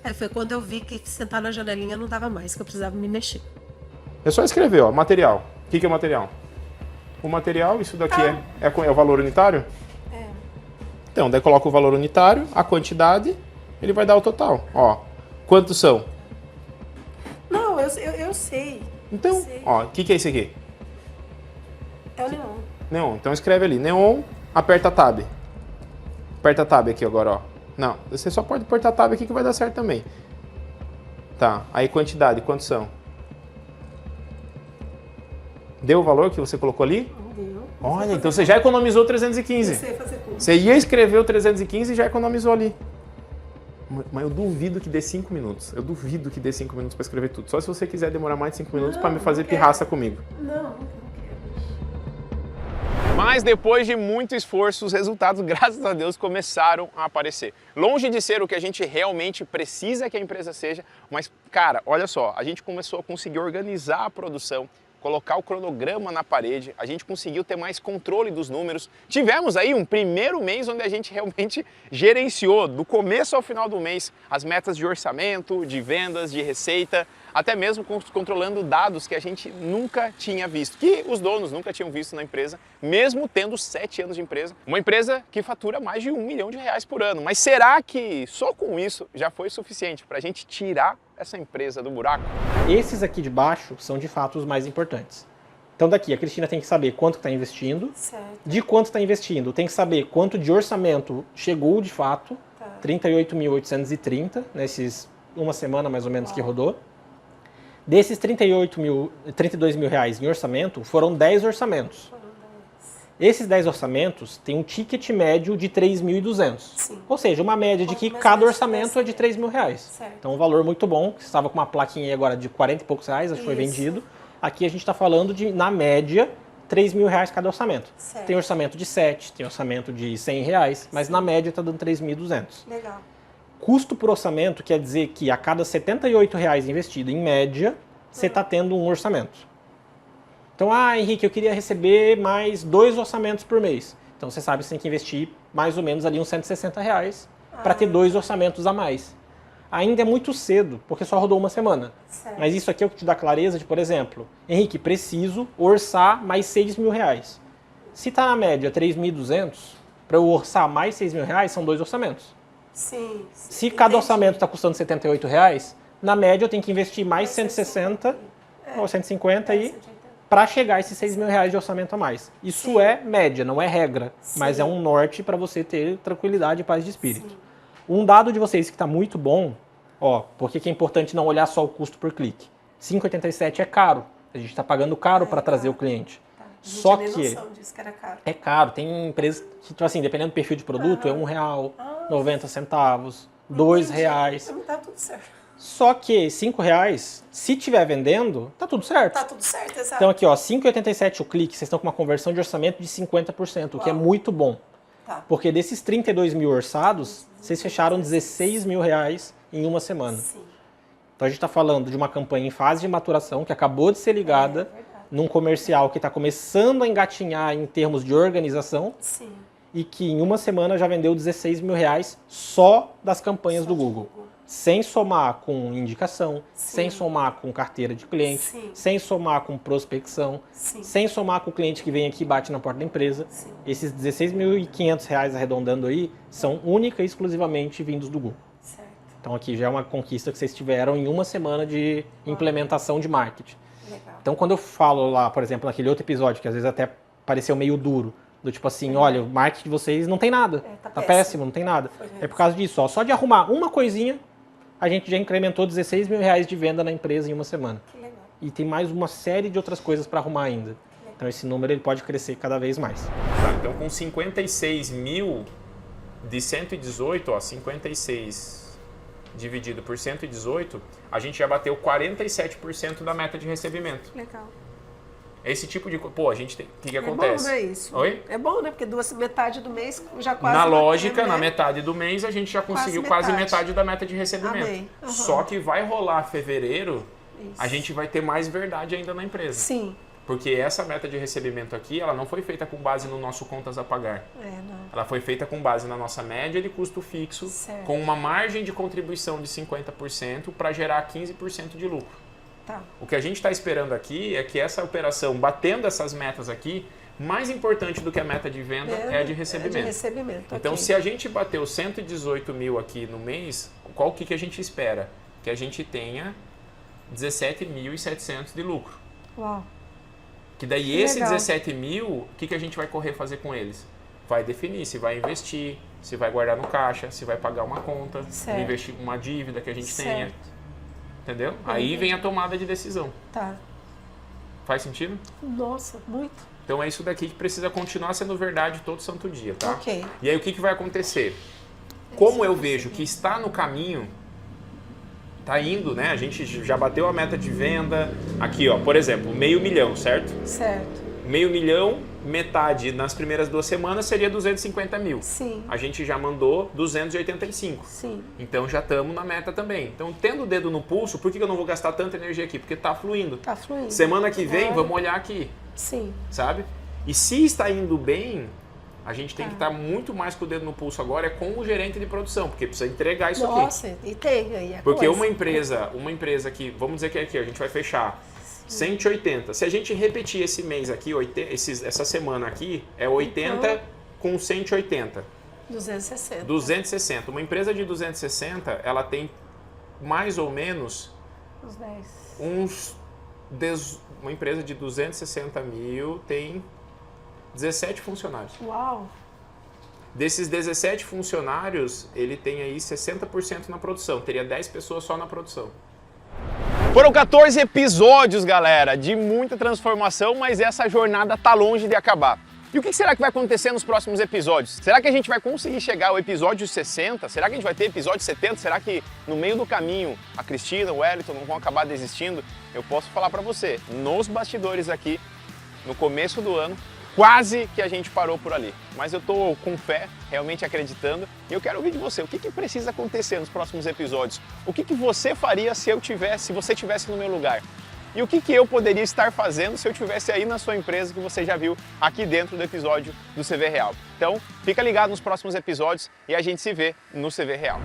Aí foi quando eu vi que sentar na janelinha não dava mais, que eu precisava me mexer. É só escrever, ó, material. O que é material? O material, isso daqui é o valor unitário? É. Então, daí coloca o valor unitário, a quantidade, ele vai dar o total. Ó, quantos são? Não, eu sei. Então, sei. ó, o que é isso aqui? É o neon. Neon. Então escreve ali, neon, aperta tab. Aperta tab aqui agora, ó. Não, você só pode apertar tab aqui que vai dar certo também. Tá, aí quantidade, quantos são? Deu o valor que você colocou ali? Deu. Olha, então você já economizou 315. Eu sei fazer conta. Você ia escrever o 315 e já economizou ali. Mas eu duvido que dê 5 minutos. Eu duvido que dê 5 minutos para escrever tudo. Só se você quiser demorar mais de 5 minutos para me fazer pirraça comigo. Não quero. Mas depois de muito esforço, os resultados, graças a Deus, começaram a aparecer. Longe de ser o que a gente realmente precisa que a empresa seja, mas, cara, olha só, a gente começou a conseguir organizar a produção, colocar o cronograma na parede, a gente conseguiu ter mais controle dos números. Tivemos aí um primeiro mês onde a gente realmente gerenciou, do começo ao final do mês, as metas de orçamento, de vendas, de receita, até mesmo controlando dados que a gente nunca tinha visto, que os donos nunca tinham visto na empresa, mesmo tendo 7 anos de empresa. Uma empresa que fatura mais de R$1 milhão por ano. Mas será que só com isso já foi suficiente para a gente tirar essa empresa do buraco? Esses aqui de baixo são de fato os mais importantes. Então daqui a Cristina tem que saber quanto está investindo, Certo. de quanto está investindo, tem que saber quanto de orçamento chegou de fato, 38.830 nesses uma semana mais ou menos que rodou. Desses 32 mil reais em orçamento, foram 10 orçamentos. Esses 10 orçamentos têm um ticket médio de 3.200. Ou seja, uma média de que cada orçamento é de 3 mil reais. Certo. Então um valor muito bom, que estava com uma plaquinha aí agora de 40 e poucos reais, acho que foi vendido. Aqui a gente está falando de, na média, 3 mil reais cada orçamento. Certo. Tem orçamento de 7, tem orçamento de 100 reais, mas na média está dando 3.200. Legal. Custo por orçamento quer dizer que a cada R$ 78 reais investido, em média, você está tendo um orçamento. Então, Henrique, eu queria receber mais 2 orçamentos por mês. Então, você sabe que você tem que investir mais ou menos ali uns 160 reais para ter 2 orçamentos a mais. Ainda é muito cedo, porque só rodou uma semana. Certo. Mas isso aqui é o que te dá clareza de, por exemplo, Henrique, preciso orçar mais 6 mil reais. Se está na média 3.200, para eu orçar mais 6 mil reais, são 2 orçamentos. Sim. Se cada orçamento está custando R$ 78 reais, na média eu tenho que investir mais 160 ou 150 aí para chegar a esses 6 mil reais de orçamento a mais. Isso é média, não é regra, mas é um norte para você ter tranquilidade e paz de espírito. Sim. Um dado de vocês que está muito bom, porque que é importante não olhar só o custo por clique. 5,87 é caro, a gente está pagando caro para trazer o cliente. Só que Disso que era caro. é caro, tem empresas que, tipo assim, dependendo do perfil de produto, é R$1,90, R$2. Então tá tudo certo. Só que R$5, se tiver vendendo, tá tudo certo. Tá tudo certo, exato. Então aqui, ó, 5,87 o clique, vocês estão com uma conversão de orçamento de 50%, o que é muito bom. Tá. Porque desses 32 mil orçados, vocês fecharam 16 mil reais em uma semana. Sim. Então a gente está falando de uma campanha em fase de maturação, que acabou de ser ligada num comercial que está começando a engatinhar em termos de organização. Sim. E que em uma semana já vendeu 16 mil reais só das campanhas do Google. sem somar com indicação, sem somar com carteira de cliente, sem somar com prospecção, sem somar com o cliente que vem aqui e bate na porta da empresa. Esses R$16.500 arredondando aí são única e exclusivamente vindos do Google. Certo. Então aqui já é uma conquista que vocês tiveram em uma semana de implementação de marketing. Legal. Então quando eu falo lá, por exemplo, naquele outro episódio, que às vezes até pareceu meio duro, do tipo assim, olha, o marketing de vocês não tem nada, tá péssimo, não tem nada. É por causa disso, ó, só de arrumar uma coisinha, a gente já incrementou R$16.000 de venda na empresa em uma semana. Que legal. E tem mais uma série de outras coisas para arrumar ainda. Então esse número ele pode crescer cada vez mais. Tá, então com 56 mil de 118, ó, 56 dividido por 118, a gente já bateu 47% da meta de recebimento. Legal. Esse tipo de coisa. Pô, a gente tem. O que acontece? É bom, né, isso? Oi? É bom, né? Porque metade do mês já quase. Na lógica, batendo, na né? metade do mês, a gente já conseguiu quase metade da meta de recebimento. Amém. Uhum. Só que vai rolar fevereiro, a gente vai ter mais verdade ainda na empresa. Sim. Porque essa meta de recebimento aqui, ela não foi feita com base no nosso contas a pagar. Não. Ela foi feita com base na nossa média de custo fixo, com uma margem de contribuição de 50% para gerar 15% de lucro. Tá. O que a gente está esperando aqui é que essa operação, batendo essas metas aqui, mais importante do que a meta de venda é a de recebimento. É de recebimento. Então, okay. se a gente bateu 118 mil aqui no mês, qual que a gente espera? Que a gente tenha 17.700 de lucro. Uau. Que daí Que esse legal. 17 mil, o que a gente vai correr fazer com eles? Vai definir se vai investir, se vai guardar no caixa, se vai pagar uma conta, investir uma dívida que a gente tenha. Entendeu? Aí vem a tomada de decisão. Tá. Faz sentido? Nossa, muito. Então é isso daqui que precisa continuar sendo verdade todo santo dia, tá? Ok. E aí o que vai acontecer? Como eu vejo que está no caminho, tá indo, né? A gente já bateu a meta de venda. Aqui, ó, por exemplo, 500 mil, certo? Certo. 500 mil, metade nas primeiras 2 semanas seria 250 mil. Sim. A gente já mandou 285. Sim. Então já estamos na meta também. Então, tendo o dedo no pulso, por que eu não vou gastar tanta energia aqui? Porque tá fluindo. Tá fluindo. Semana que vem, vamos olhar aqui. Sim. Sabe? E se está indo bem, a gente tem que estar muito mais com o dedo no pulso agora, é com o gerente de produção, porque precisa entregar isso aqui. Nossa, e tem aí a Porque coisa. uma empresa que, vamos dizer que aqui, a gente vai fechar 180. Se a gente repetir esse mês aqui, essa semana aqui, é 80 então, com 180. 260. 260. Uma empresa de 260, ela tem mais ou menos uns 10. uma empresa de 260 mil tem 17 funcionários. Uau! Desses 17 funcionários, ele tem aí 60% na produção. Teria 10 pessoas só na produção. Foram 14 episódios, galera, de muita transformação, mas essa jornada tá longe de acabar. E o que será que vai acontecer nos próximos episódios? Será que a gente vai conseguir chegar ao episódio 60? Será que a gente vai ter episódio 70? Será que no meio do caminho a Cristina, o Wellington não vão acabar desistindo? Eu posso falar para você, nos bastidores aqui, no começo do ano, quase que a gente parou por ali. Mas eu tô com fé, realmente acreditando, e eu quero ouvir de você. O que precisa acontecer nos próximos episódios? O que você faria se você estivesse no meu lugar? E o que eu poderia estar fazendo se eu estivesse aí na sua empresa que você já viu aqui dentro do episódio do CV Real? Então, fica ligado nos próximos episódios e a gente se vê no CV Real.